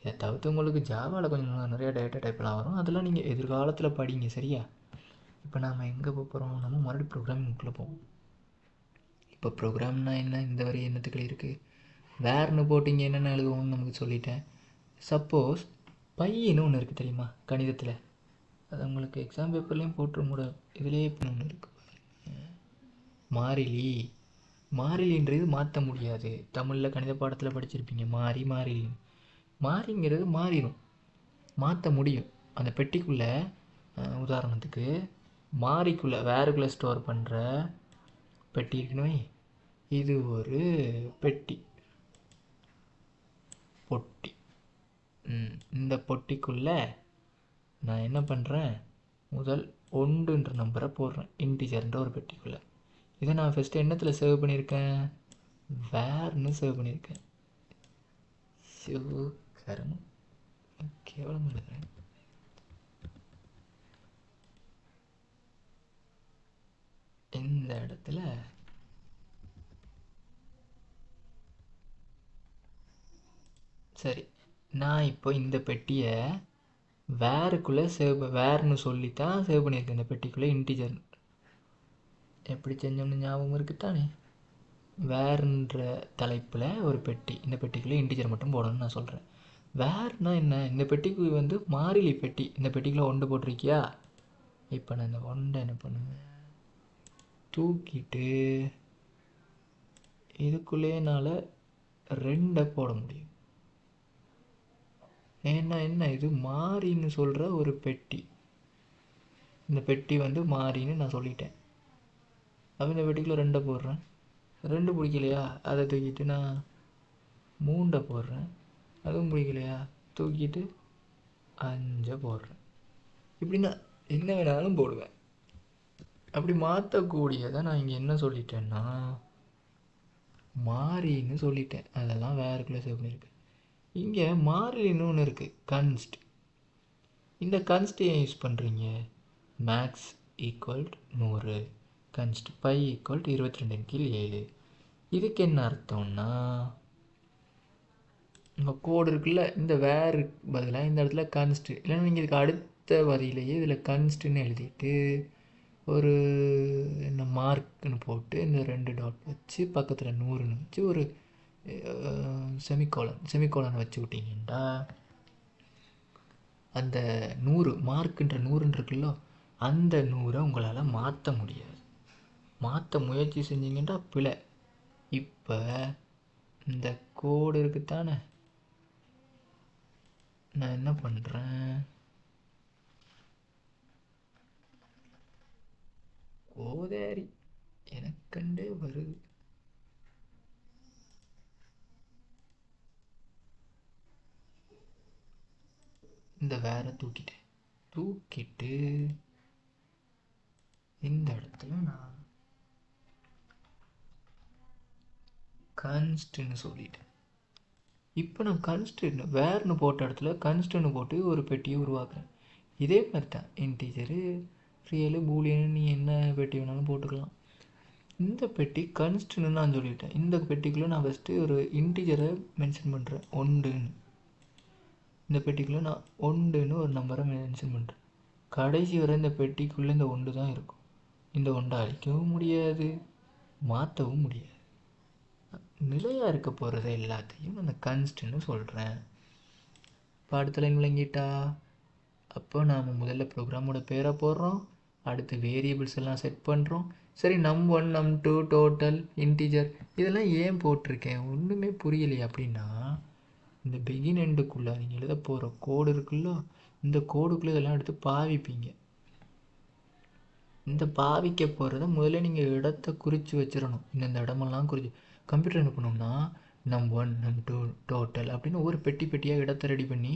இதை தவிர்த்து உங்களுக்கு ஜாவாவில் கொஞ்சம் நிறையா டேட்டா டைப்லாம் வரும். அதெல்லாம் நீங்கள் எதிர்காலத்தில் படிங்க. சரியா? இப்போ நாம் எங்கே போகிறோம், நம்ம மறுபடியும் ப்ரோக்ராமிங்குள்ளே போவோம். இப்போ ப்ரோக்ராம்னா என்ன, இந்த வரி என்னத்துக்கள் இருக்குது, வேர்னு போட்டிங்க என்னென்ன எழுதுவோம்னு நமக்கு சொல்லிட்டேன். சப்போஸ் பையன்னு ஒன்று இருக்குது தெரியுமா கணிதத்தில், அது உங்களுக்கு எக்ஸாம் பேப்பர்லேயும் போட்டுருக்கூட. இதுலேயே இப்போ ஒன்று இருக்குது மாறிலி. மாறிலின்றது மாற்ற முடியாது. தமிழில் கணித பாடத்தில் படிச்சிருப்பீங்க மாறிலி. மாறிங்கிறது மாறிடும், மாற்ற முடியும். அந்த பெட்டிக்குள்ளே உதாரணத்துக்கு மாறிக்குள்ளே வேறுக்குள்ளே ஸ்டோர் பண்ணுற பெட்டி இருக்குன்னு, இது ஒரு பெட்டி பொட்டி. இந்த பொட்டிக்குள்ளே நான் என்ன பண்ணுறேன், முதல் 1ன்ற நம்பரை போடுறேன் இன்டிஜர்ன்ற ஒரு பெட்டிக்குள்ளே. இதை நான் ஃபஸ்ட்டு என்னத்தில் சேவ் பண்ணியிருக்கேன், வேர்னு சேவ் பண்ணியிருக்கேன். கரம் கேவலம் எழுதுறேன். இந்த இடத்துல சரி, நான் இப்போ இந்த பெட்டியை வேறுக்குள்ளே வேர்னு சொல்லித்தான் சேவ் பண்ணியிருக்கேன். இந்த பெட்டிக்குள்ளே இன்டிஜர் எப்படி செஞ்சோம்னு ஞாபகம் இருக்குத்தானே. வேர்ன்ற தலைப்பில் ஒரு பெட்டி, இந்த பெட்டிக்குள்ளே இன்டிஜர் மட்டும் போடணும்னு நான் சொல்கிறேன். வேர்னா என்ன, இந்த பெட்டிக்கு மாறிலி பெட்டி. இந்த பெட்டிக்குள்ளே 1 போட்டிருக்கியா, இப்போ நான் இந்த 1 என்ன பண்ணுவேன், தூக்கிட்டு இதுக்குள்ளேயே என்னால் 2 போட முடியும். ஏன்னா என்ன, இது மாறின்னு சொல்கிற ஒரு பெட்டி. இந்த பெட்டி மாறின்னு நான் சொல்லிட்டேன். அப்போ இந்த பெட்டிக்குள்ளே 2 போடுறேன். 2 பிடிக்கலையா, அதை தூக்கிட்டு நான் 3 போடுறேன். அதுவும் பிடிக்கலையா, தூக்கிட்டு 5 போடுறேன். இப்படி நான் என்ன வேணாலும் போடுவேன். அப்படி மாற்றக்கூடியதை நான் இங்கே என்ன சொல்லிட்டேன்னா மாறின்னு சொல்லிட்டேன். அதெல்லாம் வேறுக்குள்ளே சேவ் பண்ணியிருக்கு. இங்கே மாறிலின்னு ஒன்று இருக்குது, கன்ஸ்ட். இந்த கன்ஸ்ட் ஏன் யூஸ் பண்ணுறீங்க? Max equal 100, const pi equal 22/7. இதுக்கு என்ன அர்த்தம்னா உங்கள் கோடு இருக்குல்ல, இந்த வேறு பதிலாக இந்த இடத்துல கன்ஸ்ட், இல்லைன்னா நீங்கள் இதுக்கு அடுத்த வரியிலேயே இதில் கன்ஸ்ட்டுன்னு எழுதிட்டு ஒரு என்ன மார்க்குன்னு போட்டு இந்த 2 டாட் வச்சு பக்கத்தில் 100ன்னு வச்சு ஒரு செமிகோலன் வச்சு விட்டீங்கன்னா அந்த 100 மார்க்குன்ற 100 இருக்குல்ல, அந்த 100 உங்களால் மாற்ற முடியாது. மாற்ற முயற்சி செஞ்சீங்கன்னா பிழை. இப்போ இந்த கோடு இருக்குத்தானே, நான் என்ன பண்ணுறேன், கோதாரி எனக்கண்டே வருது. இந்த வேற தூக்கிட்டு இந்த இடத்துல நான் கன்ஸ்ட்னு சொல்லிட்டேன். இப்போ நான் கன்ஸ்ட்னு வேறுனு போட்ட இடத்துல கன்ஸ்ட்னு போட்டு ஒரு பெட்டியை உருவாக்குறேன். இதே மாதிரி தான் இன்டீஜரு, ரியலு, பூலியனு நீ என்ன பெட்டி வேணாலும் போட்டுக்கலாம். இந்த பெட்டி கன்ஸ்ட்னு நான் சொல்லிட்டேன். இந்த பெட்டிக்குள்ளே நான் ஃபஸ்ட்டு ஒரு இன்டீஜரை மென்ஷன் பண்ணுறேன், 1ன்னு. இந்த பெட்டிக்குள்ளே நான் 1ன்னு ஒரு நம்பரை மென்ஷன் பண்ணுறேன். கடைசி வரை இந்த பெட்டிக்குள்ளே இந்த 1 தான் இருக்கும். இந்த 1 அழிக்கவும் முடியாது, மாற்றவும் முடியாது. நிலையாக இருக்க போகிறது எல்லாத்தையும் அந்த கன்ஸ்ட்னு சொல்கிறேன். இப்போ அடுத்த லைன் விளங்கிட்டா? அப்போ நாம் முதல்ல ப்ரோக்ராமோட பேரை போடுறோம், அடுத்து வேரியபிள்ஸ் எல்லாம் செட் பண்ணுறோம். சரி, num1 num2 டோட்டல் இன்டீஜர் இதெல்லாம் ஏன் போட்டிருக்கேன் ஒன்றுமே புரியலையே அப்படின்னா, இந்த பிகின் எண்டுக்குள்ளே நீங்கள் எழுத போகிற கோடு இருக்குல்ல, இந்த கோடுக்குள்ளே இதெல்லாம் எடுத்து பாவிப்பீங்க. இந்த பாவிக்க போகிறத முதல்ல நீங்கள் இடத்த குறித்து வச்சிடணும். இந்த இடமெல்லாம் குறித்து கம்ப்யூட்டர் என்ன பண்ணணும்னா num1 num2 டோட்டல் அப்படின்னு ஒவ்வொரு பெட்டியாக இடத்த ரெடி பண்ணி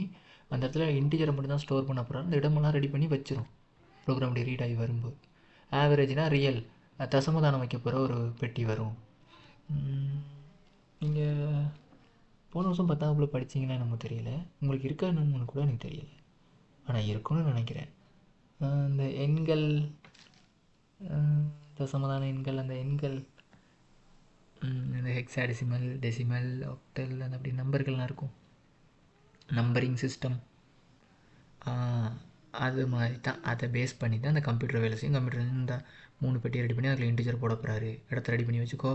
அந்த இடத்துல இன்டீஜரை மட்டும் தான் ஸ்டோர் பண்ண போகிறோம். அந்த இடமெல்லாம் ரெடி பண்ணி வச்சிடும் ப்ரோக்ராம் ரீட் ஆகி வரும்போது. ஆவரேஜ்னால் ரியல், தசமதானம் வைக்க போகிற ஒரு பெட்டி வரும். நீங்கள் போன வருஷம் 10ஆம் வகுப்பில் படிச்சிங்கன்னா நமக்கு தெரியல, உங்களுக்கு இருக்கா என்னன்னு கூட எனக்கு தெரியல, ஆனால் இருக்குன்னு நினைக்கிறேன். இந்த எண்கள், தசமதான எண்கள், அந்த எண்கள் இந்த ஹெக்ஸாடெசிமல், டெசிமல், ஆக்டல், அந்த அப்படி நம்பர்கள்லாம் இருக்கும், நம்பரிங் சிஸ்டம். அது மாதிரி தான், அதை பேஸ் பண்ணி தான் அந்த கம்ப்யூட்டர் வேலை செய்யும். கம்ப்யூட்டர் இந்த 3 பெட்டியை ரெடி பண்ணி அதில் இன்டீஜர் போட போகிறாரு, இடத்த ரெடி பண்ணி வச்சுக்கோ.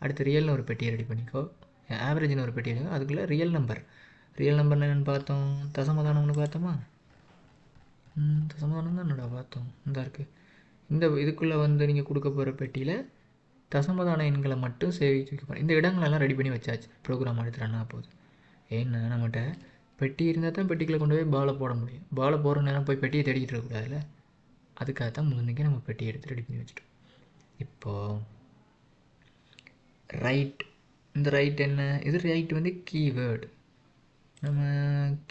அடுத்து ரியல்னு ஒரு பெட்டியை ரெடி பண்ணிக்கோ, ஆவரேஜ்னு ஒரு பெட்டி இருக்குது, அதுக்குள்ளே ரியல் நம்பர்னு என்னென்னு பார்த்தோம், தசமதானம்னு பார்த்தோமா? தசமதானம் தான் என்னடா பார்த்தோம், இந்த இருக்குது. இந்த இதுக்குள்ளே வந்து நீங்கள் கொடுக்க போகிற பெட்டியில் தசமதான எண்களை மட்டும் சேவிச்சு வைக்க போகிறேன். இந்த இடங்களெல்லாம் ரெடி பண்ணி வச்சாச்சு, ப்ரோக்ராம் அடுத்து ரன் ஆக போகுது. ஏன்னா நம்மகிட்ட பெட்டி இருந்தால் தான் பெட்டிக்குள்ளே கொண்டு போய் பாலை போட முடியும். பாலை போடுற நேரம் போய் பெட்டியை தேடிக்கிட்டு இருக்கக்கூடாதுல்ல, அதுக்காக தான் முன்னே நம்ம பெட்டியை எடுத்து ரெடி பண்ணி வச்சுட்டோம். இப்போது ரைட், இந்த ரைட் என்ன, இது ரைட் வந்து கீவேர்டு. நம்ம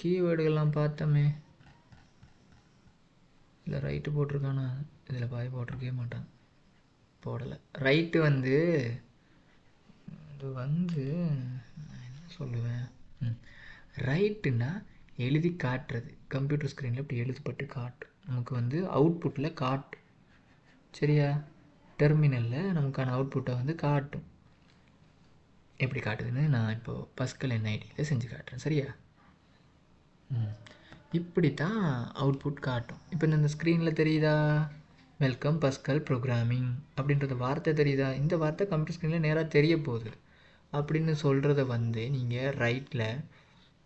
கீவேர்டுகள்லாம் பார்த்தோமே, இல்லை ரைட்டு போட்டிருக்கானா, இதில் பாய் போட்டிருக்கவே மாட்டான், போடலை. ரைட்டு வந்து இது வந்து நான் என்ன சொல்லுவேன், ரைட்டுன்னா எழுதி காட்டுறது. கம்ப்யூட்டர் ஸ்க்ரீனில் இப்படி எழுதப்பட்டு காட்டும், நமக்கு வந்து அவுட்புட்டில் காட்டும். சரியா? டெர்மினலில் நமக்கான அவுட்புட்டை வந்து காட்டும். எப்படி காட்டுதுன்னு நான் இப்போது பஸ்கல் என்ஐடியில் செஞ்சு காட்டுறேன். சரியா? இப்படி தான் அவுட்புட் காட்டும். இப்போ இந்த ஸ்க்ரீனில் தெரியுதா, வெல்கம் பஸ்கல் ப்ரோக்ராமிங் அப்படின்றது வார்த்தை தெரியுதா? இந்த வார்த்தை கம்ப்யூட்டர் ஸ்க்ரீனில் நேராக தெரிய போகுது அப்படின்னு சொல்கிறத வந்து நீங்கள் ரைட்டில்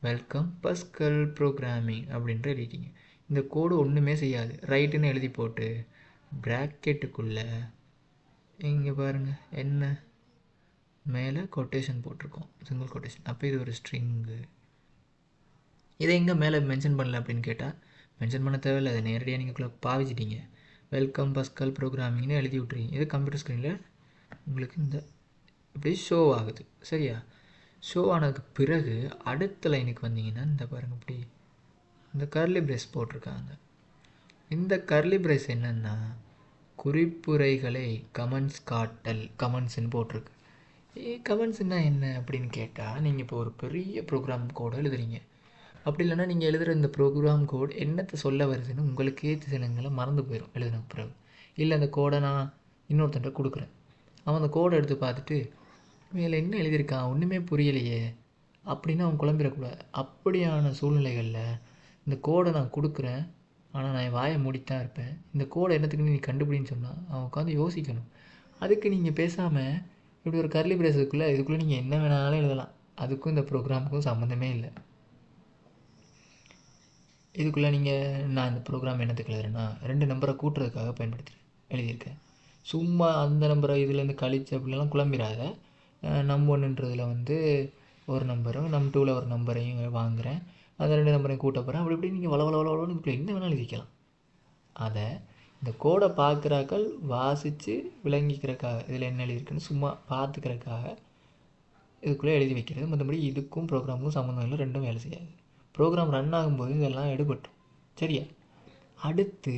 வெல்கம் பஸ்கல் ப்ரோக்ராமிங் அப்படின்ற எழுதிட்டீங்க. இந்த கோடு ஒன்றுமே செய்யாது. ரைட்டுன்னு எழுதி போட்டு ப்ராக்கெட்டுக்குள்ளே இங்கே பாருங்கள் என்ன மேலே கொட்டேஷன் போட்டிருக்கோம், சிங்கிள் கொட்டேஷன். அப்போ இது ஒரு ஸ்ட்ரிங்கு. இதை எங்கே மேலே மென்ஷன் பண்ணல அப்படின்னு கேட்டால் மென்ஷன் பண்ண தேவையில்லை, அதை நேரடியாக நீங்கள் பாவிச்சிட்டீங்க. வெல்கம் பஸ்கல் ப்ரோக்ராமிங்னு எழுதி விட்றீங்க. இது கம்ப்யூட்டர் ஸ்க்ரீனில் உங்களுக்கு இந்த இப்படி ஷோ ஆகுது. சரியா? ஷோ ஆனதுக்கு பிறகு அடுத்த லைனுக்கு வந்தீங்கன்னா இந்த பாருங்கள், இப்படி இந்த கர்லி பிரேஸ் போட்டிருக்காங்க. இந்த கர்லி பிரேஸ் என்னென்னா குறிப்புரைகளை கமெண்ட்ஸ் காட்டல் கமெண்ட்ஸ்ன்னு போட்டிருக்கு. கமெண்ட்ஸ்னா என்ன அப்படின்னு கேட்டால், நீங்கள் இப்போ ஒரு பெரிய ப்ரோக்ராம் கோடு எழுதுறீங்க. அப்படி இல்லைன்னா நீங்கள் எழுதுகிற இந்த ப்ரோக்ராம் கோட் என்னத்தை சொல்ல வருதுன்னு உங்களுக்கே சிலங்களை மறந்து போயிடும் எழுதின பிறகு. இல்லை அந்த கோடை நான் இன்னொருத்தன்ட்ட கொடுக்குறேன். அவன் அந்த கோடை எடுத்து பார்த்துட்டு இதில் என்ன எழுதியிருக்கான் ஒன்றுமே புரியலையே அப்படின்னு அவன் குழம்பிடக்கூடாது. அப்படியான சூழ்நிலைகளில் இந்த கோடை நான் கொடுக்குறேன், ஆனால் நான் என் வாயை மூடித்தான் இருப்பேன். இந்த கோடை என்னத்துக்குன்னு நீ கண்டுபிடின்னு சொன்னால் அவன் உட்காந்து யோசிக்கணும். அதுக்கு நீங்கள் பேசாமல் இப்படி ஒரு கர்லி பிரேஸுக்குள்ளே இதுக்குள்ளே நீங்கள் என்ன வேணாலும் எழுதலாம். அதுக்கும் இந்த ப்ரோக்ராமுக்கும் சம்மந்தமே இல்லை. இதுக்குள்ளே நீங்கள் நான் இந்த ப்ரோக்ராம் என்னத்துக்கு எழுதுறேன்னா 2 நம்பரை கூட்டுறதுக்காக பயன்படுத்துகிறேன் எழுதியிருக்கேன். சும்மா அந்த நம்பரை இதுலேருந்து கழிச்சு அப்படிலாம் குழம்பிடாத. நம் ஒன்றுன்றதில் வந்து ஒரு நம்பரும் நம் 2ல் ஒரு நம்பரையும் வாங்குகிறேன், அந்த 2 நம்பரையும் கூட்ட போகிறேன். அப்படி இப்படி நீங்கள் வளவளவளவளன்னு இதுக்குள்ளே என்ன வேணாலும் எழுதிக்கலாம். அதை இந்த கோடை பார்க்குறாக்கள் வாசித்து விளங்கிக்கிறதுக்காக இதில் என்ன எழுதியிருக்குன்னு சும்மா பார்த்துக்கிறதுக்காக இதுக்குள்ளே எழுதி வைக்கிறது. மற்றபடி இதுக்கும் ப்ரோக்ராமுக்கும் சம்மந்தம் இல்லை, ரெண்டும் வேலை செய்யாது. ப்ரோக்ராம் ரன் ஆகும்போது இதெல்லாம் எடுபட்டும். சரியா? அடுத்து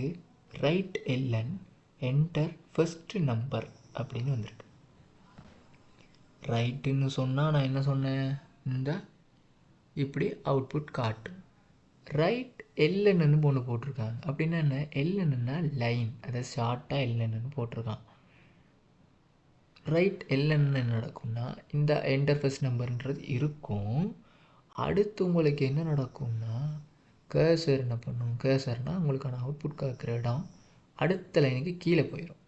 right LN enter first number அப்படின்னு வந்திருக்கு. ரைட்டுன்னு சொன்னால் நான் என்ன சொன்னேன், இந்த இப்படி அவுட்புட் காட்டு. ரைட் எல்என்னு ஒன்று போட்டிருக்காங்க. அப்படின்னா என்ன, எல்என்னா லைன், அதை ஷார்ட்டாக எல்என்னு போட்டிருக்கான். ரைட் எல்என்னு என்ன நடக்கும்னா இந்த என்டர் ஃபஸ்ட் நம்பர்ன்றது இருக்கும். அடுத்து உங்களுக்கு என்ன நடக்கும்னா கர்சர் என்ன பண்ணும், கர்சர்னால் உங்களுக்கான அவுட்புட் கேட்குற இடம் அடுத்த லைனுக்கு கீழே போயிடும்.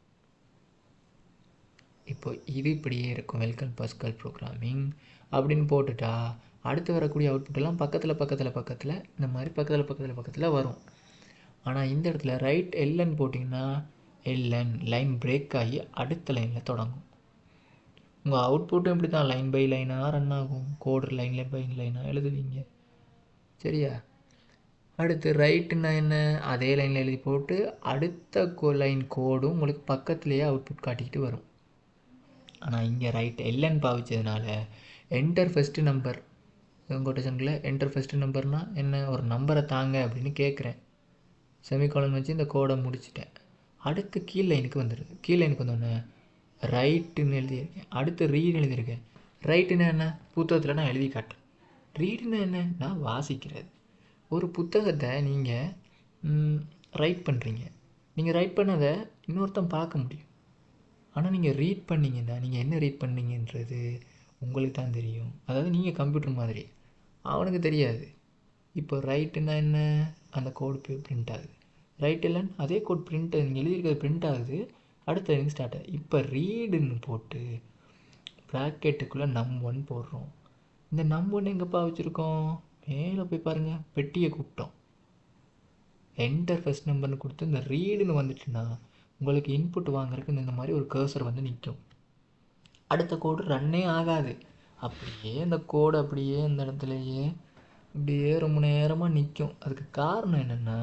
இப்போ இது இப்படியே இருக்கும். வெல்கம் பஸ்கல் ப்ரோக்ராமிங் அப்படின்னு போட்டுட்டா அடுத்து வரக்கூடிய அவுட்புட்டெல்லாம் பக்கத்தில் இந்த மாதிரி பக்கத்தில் வரும். ஆனால் இந்த இடத்துல ரைட் எல்என் போட்டிங்கன்னா எல்என் லைன் பிரேக் ஆகி அடுத்த லைனில் தொடங்கும். உங்கள் அவுட்புட்டும் இப்படி தான் லைன் பை லைனாக ரன் ஆகும். கோடு லைனில் பை லைனாக எழுதுவீங்க. சரியா? அடுத்து ரைட்டுன்னா என்ன, அதே லைனில் எழுதி போட்டு அடுத்த லைன் கோடும் உங்களுக்கு பக்கத்துலேயே அவுட்புட் காட்டிக்கிட்டு வரும். ஆனால் இங்கே ரைட் எல்என் பாவிச்சதுனால என்டர் ஃபஸ்ட்டு நம்பர் கொட்டேஷனுக்குள்ள என்டர் ஃபஸ்ட்டு நம்பர்னால் என்ன, ஒரு நம்பரை தாங்க அப்படின்னு கேட்குறேன். செமிகாலன் வச்சு இந்த கோடை முடிச்சிட்டேன். அடுத்து கீழ் லைனுக்கு வந்துடுது. கீழ் லைனுக்கு வந்தோடனே ரைட்டுன்னு எழுதியிருக்கேன். அடுத்து ரீடு எழுதியிருக்கேன். ரைட்டுன்னா என்ன, புத்தகத்தில் நான் எழுதி காட்டுறேன். ரீடுன்னா என்ன, நான் வாசிக்கிறது. ஒரு புத்தகத்தை நீங்கள் ரைட் பண்ணுறீங்க. நீங்கள் ரைட் பண்ணதை இன்னொருத்தன் பார்க்க முடியும். ஆனால் நீங்கள் ரீட் பண்ணிங்கன்னா நீங்கள் என்ன ரீட் பண்ணீங்கன்றது உங்களுக்கு தான் தெரியும். அதாவது நீங்கள் கம்ப்யூட்டர் மாதிரி, அவனுக்கு தெரியாது. இப்போ ரைட்டுன்னா என்ன, அந்த கோடு பிரிண்ட் ஆகுது. ரைட் இல்லைன்னு அதே கோட் பிரிண்ட், நீங்கள் எழுதியிருக்கிறது பிரிண்ட் ஆகுது, அடுத்த லைன் ஸ்டார்ட் ஆகுது. இப்போ ரீடுன்னு போட்டு ப்ராக்கெட்டுக்குள்ளே நம்1 போடுறோம். இந்த நம்1 எங்கேப்பா வச்சுருக்கோம், மேலே போய் பாருங்கள், பெட்டியை கூப்பிட்டோம். என்டர் ஃபஸ்ட் நம்பர்னு கொடுத்து இந்த ரீடுன்னு வந்துட்டுன்னா உங்களுக்கு இன்புட் வாங்குறதுக்கு இந்த மாதிரி ஒரு கர்சர் வந்து நிற்கும். அடுத்த கோடு ரன்னே ஆகாது. அப்படியே அந்த கோடு அப்படியே அந்த இடத்துலையே அப்படியே ரொம்ப நேரமாக நிற்கும். அதுக்கு காரணம் என்னென்னா,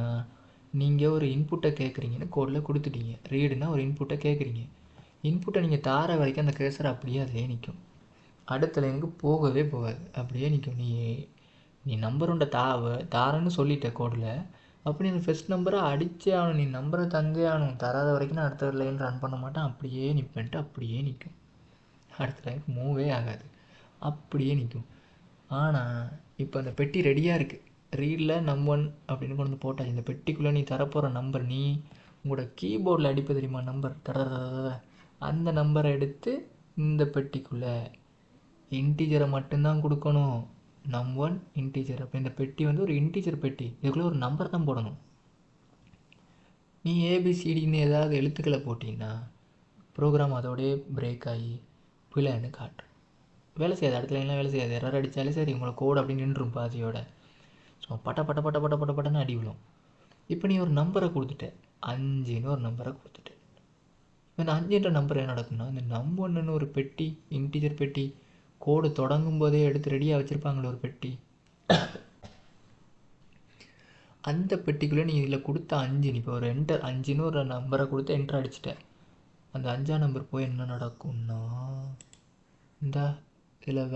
நீங்கள் ஒரு இன்புட்டை கேட்குறீங்கன்னு கோடில் கொடுத்துட்டீங்க. ரீடுனா ஒரு இன்புட்டை கேட்குறீங்க. இன்புட்டை நீங்கள் தார வரைக்கும் அந்த கர்சர் அப்படியே அதிலே நிற்கும். அடுத்த லைனுக்கு போகவே போகாது, அப்படியே நிற்கும். நீ நம்பர் உண்ட தாரன்னு சொல்லிட்ட கோடில், அப்படி அந்த ஃபஸ்ட் நம்பரை அடித்தே ஆகணும், நீ நம்பரை தந்தே ஆகணும். தராத வரைக்கும் நான் அடுத்த லைன் ரன் பண்ண மாட்டேன், அப்படியே நிற்பேன்ட்டு அப்படியே நிற்கும். அடுத்த லைனுக்கு மூவே ஆகாது, அப்படியே நிற்கும். ஆனால் இப்போ அந்த பெட்டி ரெடியாக இருக்குது. ரீடில் நம்1 அப்படின்னு கொண்டு வந்து போட்டாச்சு. இந்த பெட்டிக்குள்ளே நீ தரப்போகிற நம்பர், நீ உங்களோட கீபோர்டில் அடிப்ப தெரியுமா நம்பர், அந்த நம்பரை எடுத்து இந்த பெட்டிக்குள்ளே இன்டீஜரை மட்டும்தான் கொடுக்கணும். நம்1 இன்டீஜர். அப்போ இந்த பெட்டி வந்து ஒரு இன்டீஜர் பெட்டி, இதுக்குள்ளே ஒரு நம்பர் தான் போடணும். நீ ஏபிசிடின்னு ஏதாவது எழுத்துக்களை போட்டிங்கன்னா ப்ரோக்ராம் அதோடய பிரேக் ஆகி பிள்ளைன்னு காட்டும். வேலை செய்யாது, அடுத்த லைன்லாம் வேலை செய்யாது. எரர் அடித்தாலே சரி உங்களை கோடு அப்படி நின்றும் பாதியோட. ஸோ பட்டன்னு அடி விழும். இப்போ நீ ஒரு நம்பரை கொடுத்துட்ட, 5ன்னு ஒரு நம்பரை கொடுத்துட்ட. இப்போ இந்த 5ன்ற நம்பர் என்ன நடக்கும்னா, இந்த நம்1ன்னு ஒரு பெட்டி, இன்டீஜர் பெட்டி, கோடு தொடங்கும் போதே எடுத்து ரெடியாக வச்சுருப்பாங்களே ஒரு பெட்டி, அந்த பெட்டிக்குள்ளே நீ இதில் கொடுத்த 5, இப்போ ஒரு என்டர் 5ன்னு ஒரு நம்பரை கொடுத்து என்டர் அடிச்சிட்டேன். அந்த 5ஆம் நம்பர் போய் என்ன நடக்கும்னா, இந்த இதில்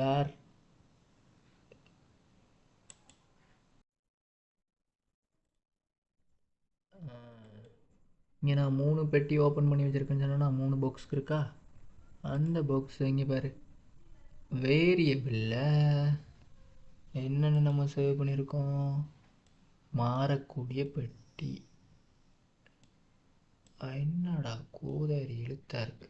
இங்கே நான் 3 பெட்டி ஓப்பன் பண்ணி வச்சுருக்கேன்னு சொன்னா 3 பாக்ஸ் இருக்கா, அந்த பாக்ஸ் இங்கே பாரு, வேரியபிளில் என்னென்ன நம்ம சேவ் பண்ணியிருக்கோம், மாறக்கூடிய பெட்டி. என்னடா கோதாரி எழுத்தா இருக்கு.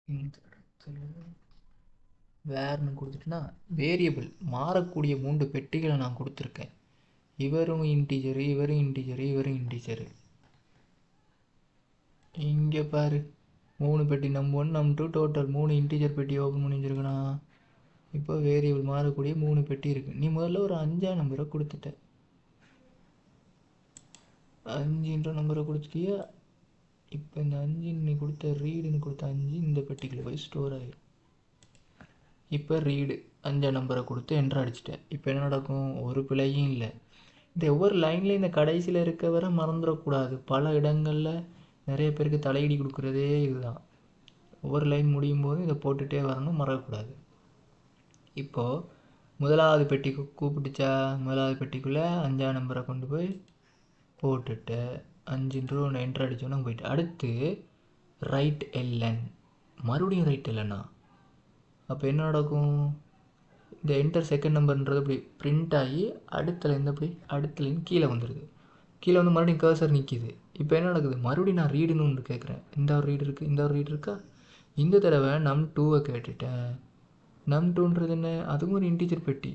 இந்த இடத்துல வேர்னு கொடுத்துட்டுனா வேரியபிள் மாறக்கூடிய 3 பெட்டிகளை நான் கொடுத்துருக்கேன். இவரும் இன்டீஜரு, இவரும் இன்டீஜரு, இவரும் இன்டீஜரு. இங்கே பாரு 3 பெட்டி, நம்பர் 1 நம்பர் 2 டோட்டல் 3 இன்டீஜர் பெட்டி ஓப்பன் பண்ணி வச்சுருக்கணா. இப்போ வேரியபிள் மாறக்கூடிய 3 பெட்டி இருக்குது. நீ முதல்ல ஒரு 5ஆம் நம்பரை கொடுத்துட்ட, 5ன்ற நம்பரை கொடுத்துட்டியா. இப்போ இந்த 5 நீ கொடுத்த ரீடுன்னு கொடுத்த 5 இந்த பெட்டிக்குள்ளே போய் ஸ்டோர் ஆகிடும். இப்போ ரீடு 5ஆம் நம்பரை கொடுத்து என்ட்ரு அடிச்சிட்டேன். இப்போ என்ன நடக்கும், ஒரு பிழையும் இல்லை. இந்த ஒவ்வொரு லைன்லேயும் இந்த கடைசியில் இருக்க வர மறந்துடக்கூடாது. பல இடங்களில் நிறைய பேருக்கு தலையீடி கொடுக்குறதே இதுதான். ஒவ்வொரு லைன் முடியும் போது இதை போட்டுகிட்டே வரணும், மறக்கக்கூடாது. இப்போது முதலாவது பெட்டிக்கு கூப்பிட்டுச்சா, முதலாவது பெட்டிக்குள்ளே 5ஆம் நம்பரை கொண்டு போய் போட்டுட்டு 5 ஒன்று என்ட்ரு அடித்தோன்னா போயிட்டு, அடுத்து ரைட் எல்என், மறுபடியும் ரைட் எல்என்னா. அப்போ என்ன நடக்கும், இந்த என்டர் செகண்ட் நம்பர்ன்றது அப்படி பிரிண்ட் ஆகி அடுத்த லைன் அப்படி அடுத்த லைன் கீழே வந்துடுது. கீழே வந்து மறுபடியும் கர்சர் நிற்கிது. இப்போ என்ன நடக்குது, மறுபடியும் நான் ரீடுன்னு ஒன்று கேட்குறேன். இந்த ஒரு ரீடு இருக்குது, இந்த ஒரு ரீடு இருக்கா. இந்த தடவை num2 கேட்டுட்டேன். num2ன்றது என்ன, அதுவும் ஒரு இன்டீஜர் பெட்டி.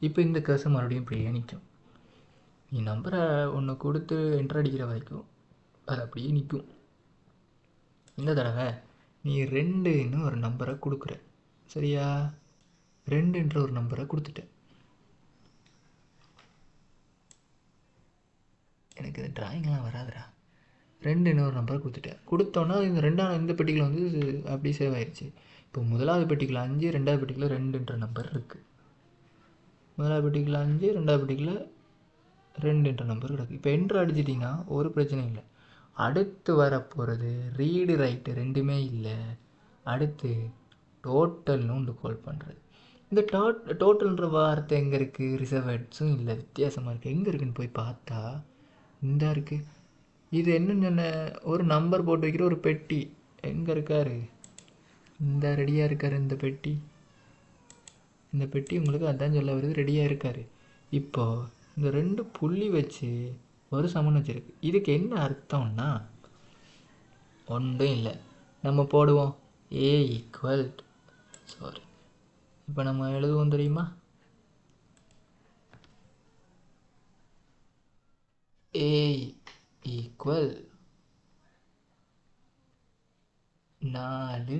இப்போ இந்த கர்சர் மறுபடியும் இப்படியே நிற்கும். நீ நம்பரை ஒன்று கொடுத்து என்ட்ரு அடிக்கிற வரைக்கும் அது அப்படியே நிற்கும். இந்த தடவை நீ 2ன்னு ஒரு நம்பரை கொடுக்குற, சரியா. 2ன்ற ஒரு நம்பரை கொடுத்துட்டேன். எனக்கு இது டிராயிங்லாம் வராதுடா. 2ன்னு ஒரு நம்பரை கொடுத்துட்டேன். கொடுத்தோன்னா இந்த இந்த பெட்டிக்குள்ள வந்து அப்படி சேவ் ஆயிடுச்சு. இப்போ முதலாவது பெட்டிக்குள்ள 5, ரெண்டாவது பெட்டிக்குள்ள 2ன்ற நம்பர் இருக்குது. முதலாவது பெட்டிக்குள்ள 5, ரெண்டாவது பெட்டிக்குள்ள 2ன்ற நம்பர் கிடக்கு. இப்போ என்ட்ரு அடிச்சிட்டிங்கன்னா ஒரு பிரச்சனையும் இல்லை. அடுத்து வரப்போகிறது ரீடு ரைட்டு ரெண்டுமே இல்லை. அடுத்து டோட்டல்னு ஒன்று கால் பண்ணுறது. இந்த டோட்டல்ன்ற வார்த்தை எங்கே இருக்குது, ரிசர்வேட்ஸும் இல்லை, வித்தியாசமாக இருக்குது. எங்கே இருக்குதுன்னு போய் பார்த்தா இந்த இருக்குது. இது என்னன்னு சொன்ன, ஒரு நம்பர் போட்டு வைக்கிற ஒரு பெட்டி. எங்கே இருக்கார், இந்த ரெடியாக இருக்கார் இந்த பெட்டி. இந்த பெட்டி உங்களுக்கு அதான் சொல்ல வருது, ரெடியாக இருக்கார். இப்போது இந்த 2 புள்ளி வச்சு ஒரு சமன் வச்சுருக்கு. இதுக்கு என்ன அர்த்தம்னா ஒன்றும் இல்லை. நம்ம போடுவோம் A = சாரி, இப்போ நம்ம எழுதுவோம் தெரியுமா, A = 4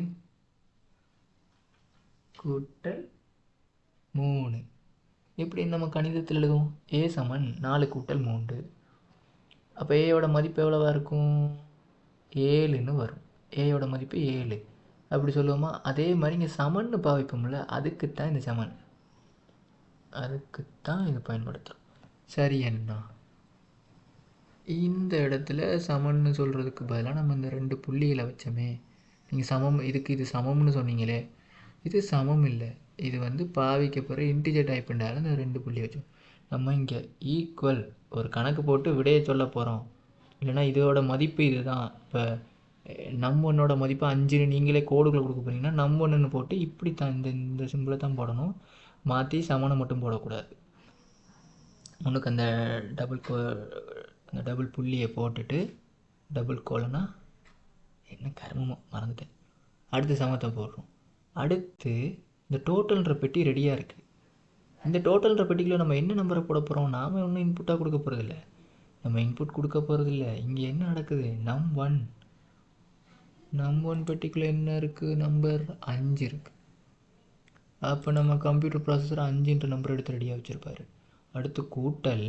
கூட்டல் 3. எப்படி நம்ம கணிதத்தில் எழுதுவோம், A = 4 கூட்டல் 3. அப்போ ஏயோட மதிப்பு எவ்வளோவா இருக்கும், 7ன்னு வரும். ஏயோட மதிப்பு 7 அப்படி சொல்லுவோமா. அதே மாதிரி இங்கே சமன்னு பாவிப்போம்ல, அதுக்குத்தான் இந்த சமன், அதுக்குத்தான் இது பயன்படுத்துகிறோம். சரி அண்ணா, இந்த இடத்துல சமன்னு சொல்கிறதுக்கு பதிலாக நம்ம இந்த 2 புள்ளிகளை வச்சோமே. நீங்கள் சமம், இது சமம்னு சொன்னீங்களே, இது சமம் இல்லை. இது வந்து பாவிக்க போகிற இன்டிஜர் டைப்புண்டால இந்த 2 புள்ளி வச்சோம். நம்ம இங்கே ஈக்குவல் ஒரு கணக்கு போட்டு விடையை சொல்ல போகிறோம். இல்லைனா இதோட மதிப்பு இது தான். இப்போ num1 மதிப்பு 5ன்னு நீங்களே கோடுக்குள்ளே கொடுக்க போகிறீங்கன்னா num1ன்னு போட்டு இப்படி தான் இந்த சிம்பிளை தான் போடணும், மாற்றி சமனை மட்டும் போடக்கூடாது. உனக்கு அந்த டபுள் புள்ளியை போட்டுட்டு டபுள் கோலனா என்ன கர்மமோ மறந்துட்டேன். அடுத்து சமத்தை போடுறோம். அடுத்து இந்த டோட்டல்ன்ற பெட்டி ரெடியாக இருக்குது. இந்த டோட்டல்ன்ற பெட்டிக்குள்ளே நம்ம என்ன நம்பரை போட போகிறோம், நாம் ஒன்றும் இன்புட்டாக கொடுக்க போகிறதில்ல, நம்ம இன்புட் கொடுக்க போகிறதில்ல. இங்கே என்ன நடக்குது, num1 பெட்டிக்குள்ளே என்ன இருக்குது, நம்பர் 5 இருக்குது. அப்போ நம்ம கம்ப்யூட்டர் ப்ராசஸர் 5ன்ற நம்பர் எடுத்து ரெடியாக வச்சுருப்பாரு. அடுத்து கூட்டல்,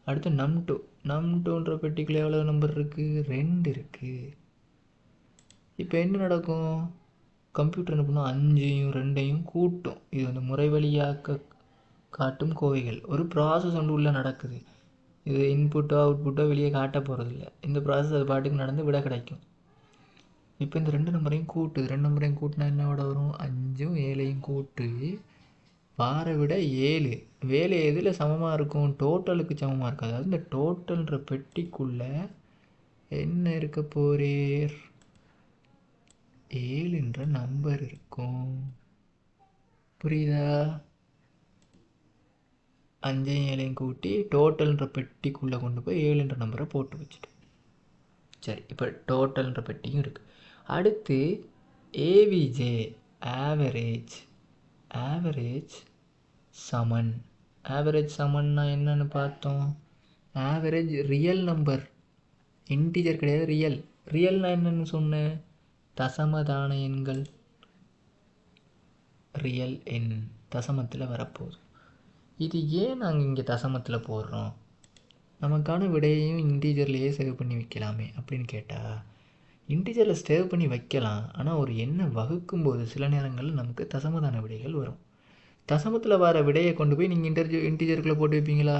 அடுத்து num2ன்ற பெட்டிக்குள்ளே எவ்வளோ நம்பர் இருக்குது, 2 இருக்குது. இப்போ என்ன நடக்கும், கம்ப்யூட்டர் என்ன பண்ணும், 5ஐயும் 2ஐயும் கூட்டும். இது வந்து முறை வழியாக்க காட்டும் கோவைகள். ஒரு ப்ராசஸ் ஒன்று உள்ளே நடக்குது. இது இன்புட்டோ அவுட்புட்டோ வெளியே காட்ட போகிறதில்ல. இந்த ப்ராசஸ் அது பாட்டுக்கு நடந்து விட கிடைக்கும். இப்போ இந்த 2 நம்பரையும் கூட்டு, 2 நம்பரையும் கூட்டினா என்ன விட வரும்? 5ம் 7ஐயும் கூட்டு வார விட 7. வேலை எதில் சமமாக இருக்கும்? டோட்டலுக்கு சமமாக இருக்கும். அதாவது இந்த டோட்டல்ன்ற பெட்டிக்குள்ளே என்ன இருக்க போறீர்? 7ன்ற நம்பர் இருக்கும். புரியுதா? 5ஐயும் 7ஐயும் கூட்டி டோட்டல்ன்ற பெட்டிக்குள்ளே கொண்டு போய் 7ன்ற நம்பரை போட்டு வச்சுட்டு. சரி, இப்போ டோட்டல்ன்ற பெட்டியும் இருக்குது. அடுத்து ஏவிஜே, ஆவரேஜ். ஆவரேஜ் சமன். ஆவரேஜ் சமன்னா என்னன்னு பார்த்தோம். ஆவரேஜ் ரியல் நம்பர், இன்டிஜர் கிடையாது, ரியல். ரியல்னா என்னன்னு சொன்னேன்? தசமதான எண்கள். ரியல் எண் தசமத்தில் வரப்போகுது. இது ஏன் நாங்கள் இங்கே தசமத்தில் போடுறோம்? நமக்கான விடையையும் இன்டீஜர்லேயே சேவ் பண்ணி வைக்கலாமே அப்படின்னு கேட்டால், இன்டீஜரில் சேவ் பண்ணி வைக்கலாம். ஆனால் ஒரு எண்ணை வகுக்கும்போது சில நேரங்களில் நமக்கு தசமதான விடைகள் வரும். தசமத்தில் வர விடையை கொண்டு போய் நீங்கள் இன்டீஜருக்குள்ளே போட்டு வைப்பீங்களா?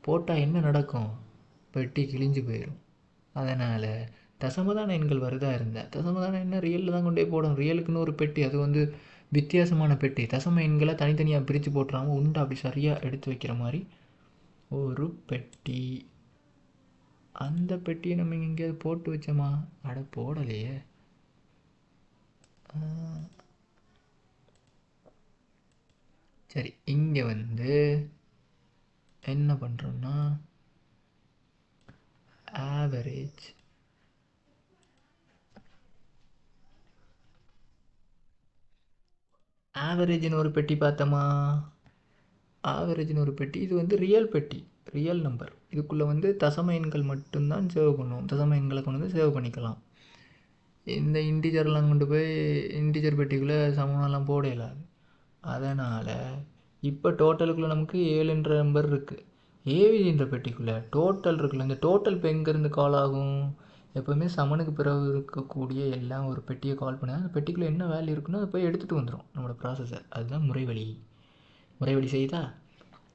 போட்டால் என்ன நடக்கும்? பெட்டி கிழிஞ்சு போயிடும். அதனால் தசமதான எண்கள் வருதா இருந்தால் தசமதான எண்ணை ரியலில் தான் கொண்டு போய் போடணும். ரியலுக்குன்னு ஒரு பெட்டி, அது வந்து வித்தியாசமான பெட்டி. தசம எண்களை தனித்தனியாக பிரித்து போட்டுறாமல் உண்டு அப்படி சரியாக எடுத்து வைக்கிற மாதிரி ஒரு பெட்டி. அந்த பெட்டியை நம்ம எங்கேயாவது போட்டு வச்சோமா? அட போடலையே. சரி, இங்கே வந்து என்ன பண்ணுறோம்னா ஆவரேஜ் ஆவரேஜ்னு ஒரு பெட்டி பார்த்தோமா? ஆவரேஜ்னு ஒரு பெட்டி, இது வந்து ரியல் பெட்டி, ரியல் நம்பர். இதுக்குள்ளே வந்து தசம எண்கள் மட்டும்தான் சேவ் பண்ணுவோம். தசம எண்களை கொண்டு வந்து சேவ் பண்ணிக்கலாம். இந்த இன்டிஜர்லாம் கொண்டு போய் இன்டிஜர் பெட்டிக்குள்ளே சமமெல்லாம் போட இயலாது. அதனால் இப்போ டோட்டலுக்குள்ளே நமக்கு 7ன்ற நம்பர் இருக்குது. ஏவிஜின்ற பெட்டிக்குள்ளே டோட்டல் இருக்குல்ல, இந்த டோட்டல் இப்போ எங்கேருந்து கால் ஆகும்? எப்போவுமே சமனுக்கு பிறகு இருக்கக்கூடிய எல்லாம் ஒரு பெட்டியை கால் பண்ணால் அந்த பெட்டிக்குள்ளே என்ன வேல்யூ இருக்குன்னு அதை போய் எடுத்துகிட்டு வந்துடும் நம்மளோட ப்ராசஸர். அதுதான் முறைவழி. முறைவழி செய்தா?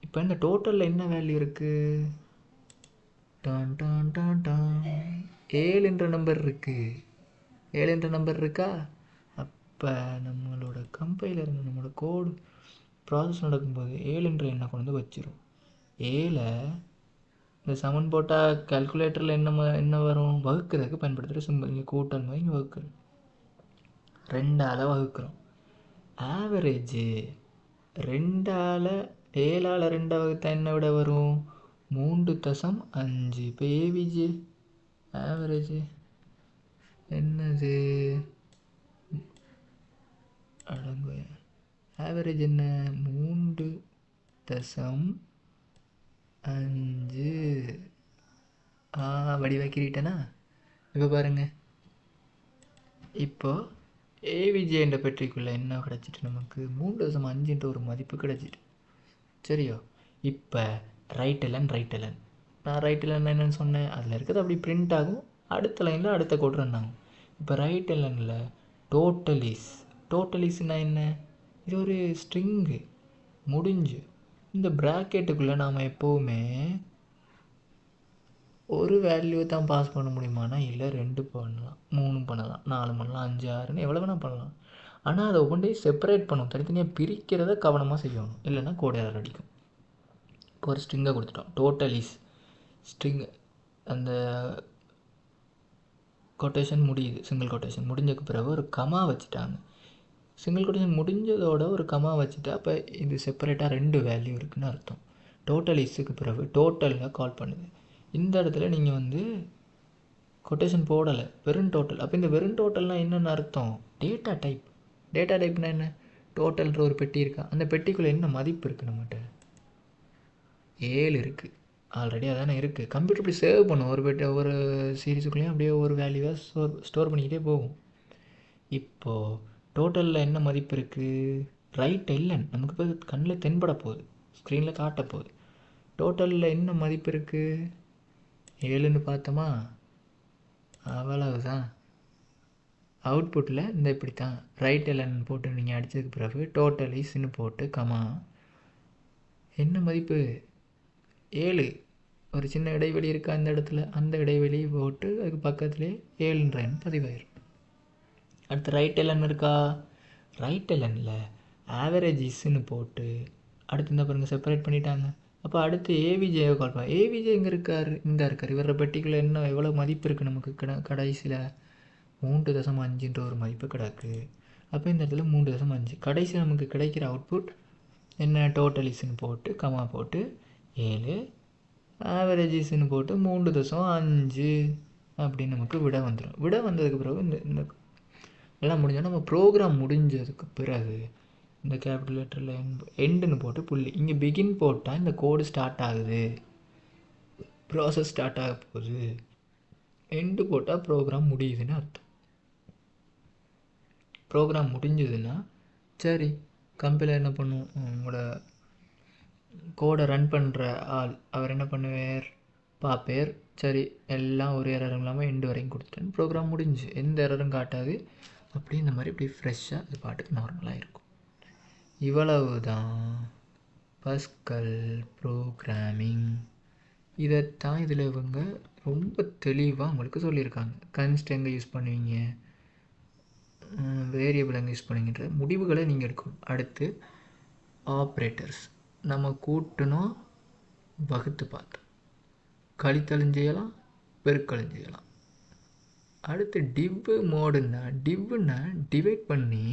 இப்போ இந்த டோட்டலில் என்ன வேல்யூ இருக்குது? டான் டான் டான் டான் 7ன்ற நம்பர் இருக்குது. 7ன்ற நம்பர் இருக்கா? அப்போ நம்மளோட கம்பைலர், நம்மளோட கோடு ப்ராசஸ் நடக்கும்போது 7ன்ற எண்ணை கொண்டு வந்து வச்சிரும். 7 இந்த சமன் போட்டால் கால்குலேட்டரில் என்ன வரும்? வகுக்கிறதுக்கு பயன்படுத்துகிற சிம்பிள். இங்கே கூட்டல் மாதிரி இங்கே வகுக்கிறோம், 2ஆல் வகுக்கிறோம். ஆவரேஜு 2ஆல் 7ஆல் 2 வகுத்தா என்ன விட வரும்? 3.5. இப்போ ஏவிஜி ஆவரேஜ் என்னது? அடங்கு ஆவரேஜ் என்ன? 3.5. வடிவாக்கிட்டேனா? இப்போ பாருங்கள், இப்போது ஏவிஜேன்ற பெட்டிக்குள்ளே என்ன கிடச்சிட்டு? நமக்கு 3.5ன்ற ஒரு மதிப்பு கிடச்சிட்டு. சரியோ? இப்போ ரைட் எலன் நான் ரைட் எலன் என்னென்னு சொன்னேன்? அதில் இருக்கிறது அப்படி பிரிண்ட் ஆகும், அடுத்த லைனில் அடுத்த கோட் ரன் ஆகும். இப்போ ரைட் எலனில் டோட்டலிஸ்னால் என்ன? இது ஒரு ஸ்ட்ரிங்கு முடிஞ்சு. இந்த ப்ராக்கெட்டுக்குள்ளே நாம் எப்போவுமே ஒரு வேல்யூவை தான் பாஸ் பண்ண முடியுமானா? இல்லை, 2 பண்ணலாம், 3 பண்ணலாம், 4 பண்ணலாம், 5, 6ன்னு எவ்வளோ வேணால் பண்ணலாம். ஆனால் அதை ஒவ்வொன்றையும் செப்பரேட் பண்ணணும், தனித்தனியாக பிரிக்கிறத கவனமாக செய்யணும், இல்லைன்னா கோட் எரர் அடிக்கும். இப்போ ஒரு ஸ்ட்ரிங்கை கொடுத்துட்டோம், டோட்டலிஸ் ஸ்ட்ரிங். அந்த கொட்டேஷன் முடியுது, சிங்கிள் கொட்டேஷன் முடிஞ்சக்கு பிறகு ஒரு கமா வச்சுட்டாங்க. சிங்கிள் கொட்டேஷன் முடிஞ்சதோட ஒரு கமா வச்சுட்டு அப்போ இது செப்பரேட்டாக 2 வேல்யூ இருக்குதுன்னு அர்த்தம். டோட்டலிஸுக்கு பிறகு டோட்டலில் கால் பண்ணுது. இந்த இடத்துல நீங்கள் வந்து கொட்டேஷன் போடலை, வெறும் டோட்டல். அப்போ இந்த வெறும் டோட்டல்னால் என்னென்னு அர்த்தம்? டேட்டா டைப்னா என்ன? டோட்டல்ன்ற ஒரு பெட்டி இருக்கா, அந்த பெட்டிக்குள்ளே என்ன மதிப்பு இருக்குது? நம்மகிட்ட 7 இருக்குது ஆல்ரெடி, அதானே இருக்குது. கம்ப்யூட்டர் இப்படி சேவ் பண்ணும், ஒரு சீரீஸுக்குள்ளேயும் அப்படியே ஒரு வேல்யூவாக ஸ்டோர் பண்ணிக்கிட்டே போகும். இப்போது டோட்டலில் என்ன மதிப்பு இருக்குது? ரைட் எல்என் நமக்கு இப்போ கண்ணில் தென்பட போகுது, ஸ்க்ரீனில் காட்ட போகுது. டோட்டலில் என்ன மதிப்பு இருக்குது? 7ன்னு பார்த்தோமா? அவ்வளவுதான். அவுட்புட்டில் இந்த இப்படி தான் ரைட் எலன் போட்டு நீங்கள் அடித்ததுக்கு பிறகு டோட்டலிஸ்ன்னு போட்டு கமா என்ன மதிப்பு? 7. ஒரு சின்ன இடைவெளி இருக்கா இந்த இடத்துல, அந்த இடைவெளியை போட்டு அதுக்கு பக்கத்துலேயே 7ன்ற எண் பதிவாயிரும். அடுத்து ரைட் எல்என் இருக்கா, ரைட் எல்எனில் ஆவரேஜஸ்ன்னு போட்டு அடுத்து இந்த பாருங்கள் செப்பரேட் பண்ணிட்டாங்க. அப்போ அடுத்து ஏவிஜேவை கால் பண்ண, ஏவிஜே இங்கே இருக்கார், இந்த இருக்கார், இவர பெட்டிக்குள்ள என்ன எவ்வளோ மதிப்பு இருக்குது நமக்கு கடைசியில் 3.5 ஒரு மதிப்பு கிடக்கு. அப்போ இந்த இடத்துல 3.5 கடைசி நமக்கு கிடைக்கிற அவுட்புட் என்ன, டோட்டலிஸ்ன்னு போட்டு கமா போட்டு 7, ஆவரேஜஸ்ன்னு போட்டு 3.5 அப்படின்னு நமக்கு விட வந்துடும். விட வந்ததுக்கு பிறகு இந்த எல்லாம் முடிஞ்சால் நம்ம ப்ரோக்ராம் முடிஞ்சதுக்கு பிறகு இந்த கேபிட்டல் லெட்டரில் எண்டுன்னு போட்டு புள்ளி, இங்கே பிகின் போட்டால் இந்த கோடு ஸ்டார்ட் ஆகுது, ப்ராசஸ் ஸ்டார்ட் ஆக போகுது, எண்டு போட்டால் ப்ரோக்ராம் முடியுதுன்னு அர்த்தம். ப்ரோக்ராம் முடிஞ்சதுன்னா சரி, கம்பைலர் என்ன பண்ணும், உங்களோட கோடை ரன் பண்ணுற ஆள் அவர் என்ன பண்ணுவார், பார்ப்பேர், சரி எல்லாம் ஒரு எரரும் இல்லாமல் எண்டு வரைக்கும் கொடுத்துட்டேன், ப்ரோக்ராம் முடிஞ்சு, எந்த எரரும் காட்டாது, அப்படி இந்த மாதிரி இப்படி ஃப்ரெஷ்ஷாக அது பாட்டுக்கு நார்மலாக இருக்கும். இவ்வளவு தான் பஸ்கல் ப்ரோக்ராமிங். இதைத்தான் இதில் இவங்க ரொம்ப தெளிவாக உங்களுக்கு சொல்லியிருக்காங்க. கன்ஸ்ட் எங்கே யூஸ் பண்ணுவீங்க, வேரியபிள் எங்கே யூஸ் பண்ணுவீங்கன்ற முடிவுகளை நீங்கள் எடுக்கணும். அடுத்து ஆப்ரேட்டர்ஸ், நம்ம கூட்டணும், வகுத்து பார்த்தோம், கழித்தலும் செய்யலாம், பெருக்கலும் செய்யலாம். அடுத்து டிவ் மோடுன்னா, டிவ்னா டிவைட் பண்ணி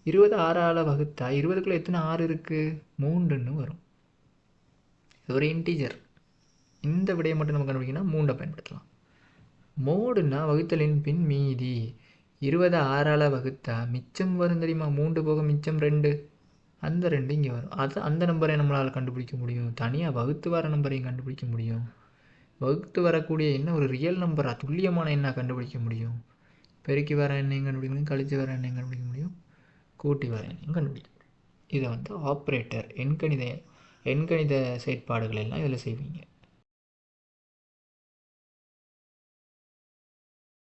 26ஆல் வகுத்தா 20க்குள்ளே எத்தனை 6 இருக்குது, 3ன்னு வரும். இது ஒரு இன்டீஜர். இந்த விடையை மட்டும் நம்ம கண்டுபிடிக்கணும்னா 3 பயன்படுத்தலாம். மோடுன்னா வகுத்தலின் பின் மீதி, 26ஆல் வகுத்தா மிச்சம் வரும் தெரியுமா, 3 போக மிச்சம் 2, அந்த 2 இங்கே வரும். அது அந்த நம்பரை நம்மளால் கண்டுபிடிக்க முடியும். தனியாக வகுத்து வர நம்பரையும் கண்டுபிடிக்க முடியும். வகுத்து வரக்கூடிய என்ன ஒரு ரியல் நம்பராக துல்லியமான என்ன கண்டுபிடிக்க முடியும். பெருக்கி வர எண்ணையும் கண்டுபிடிக்க முடியும், கழித்து வர எண்ணையும் கண்டுபிடிக்க முடியும், கூட்டி வர எண்ணையும் கண்டுபிடிக்க முடியும். இதை ஆப்ரேட்டர் எண்கணித செயற்பாடுகள் எல்லாம் இதில் செய்வீங்க.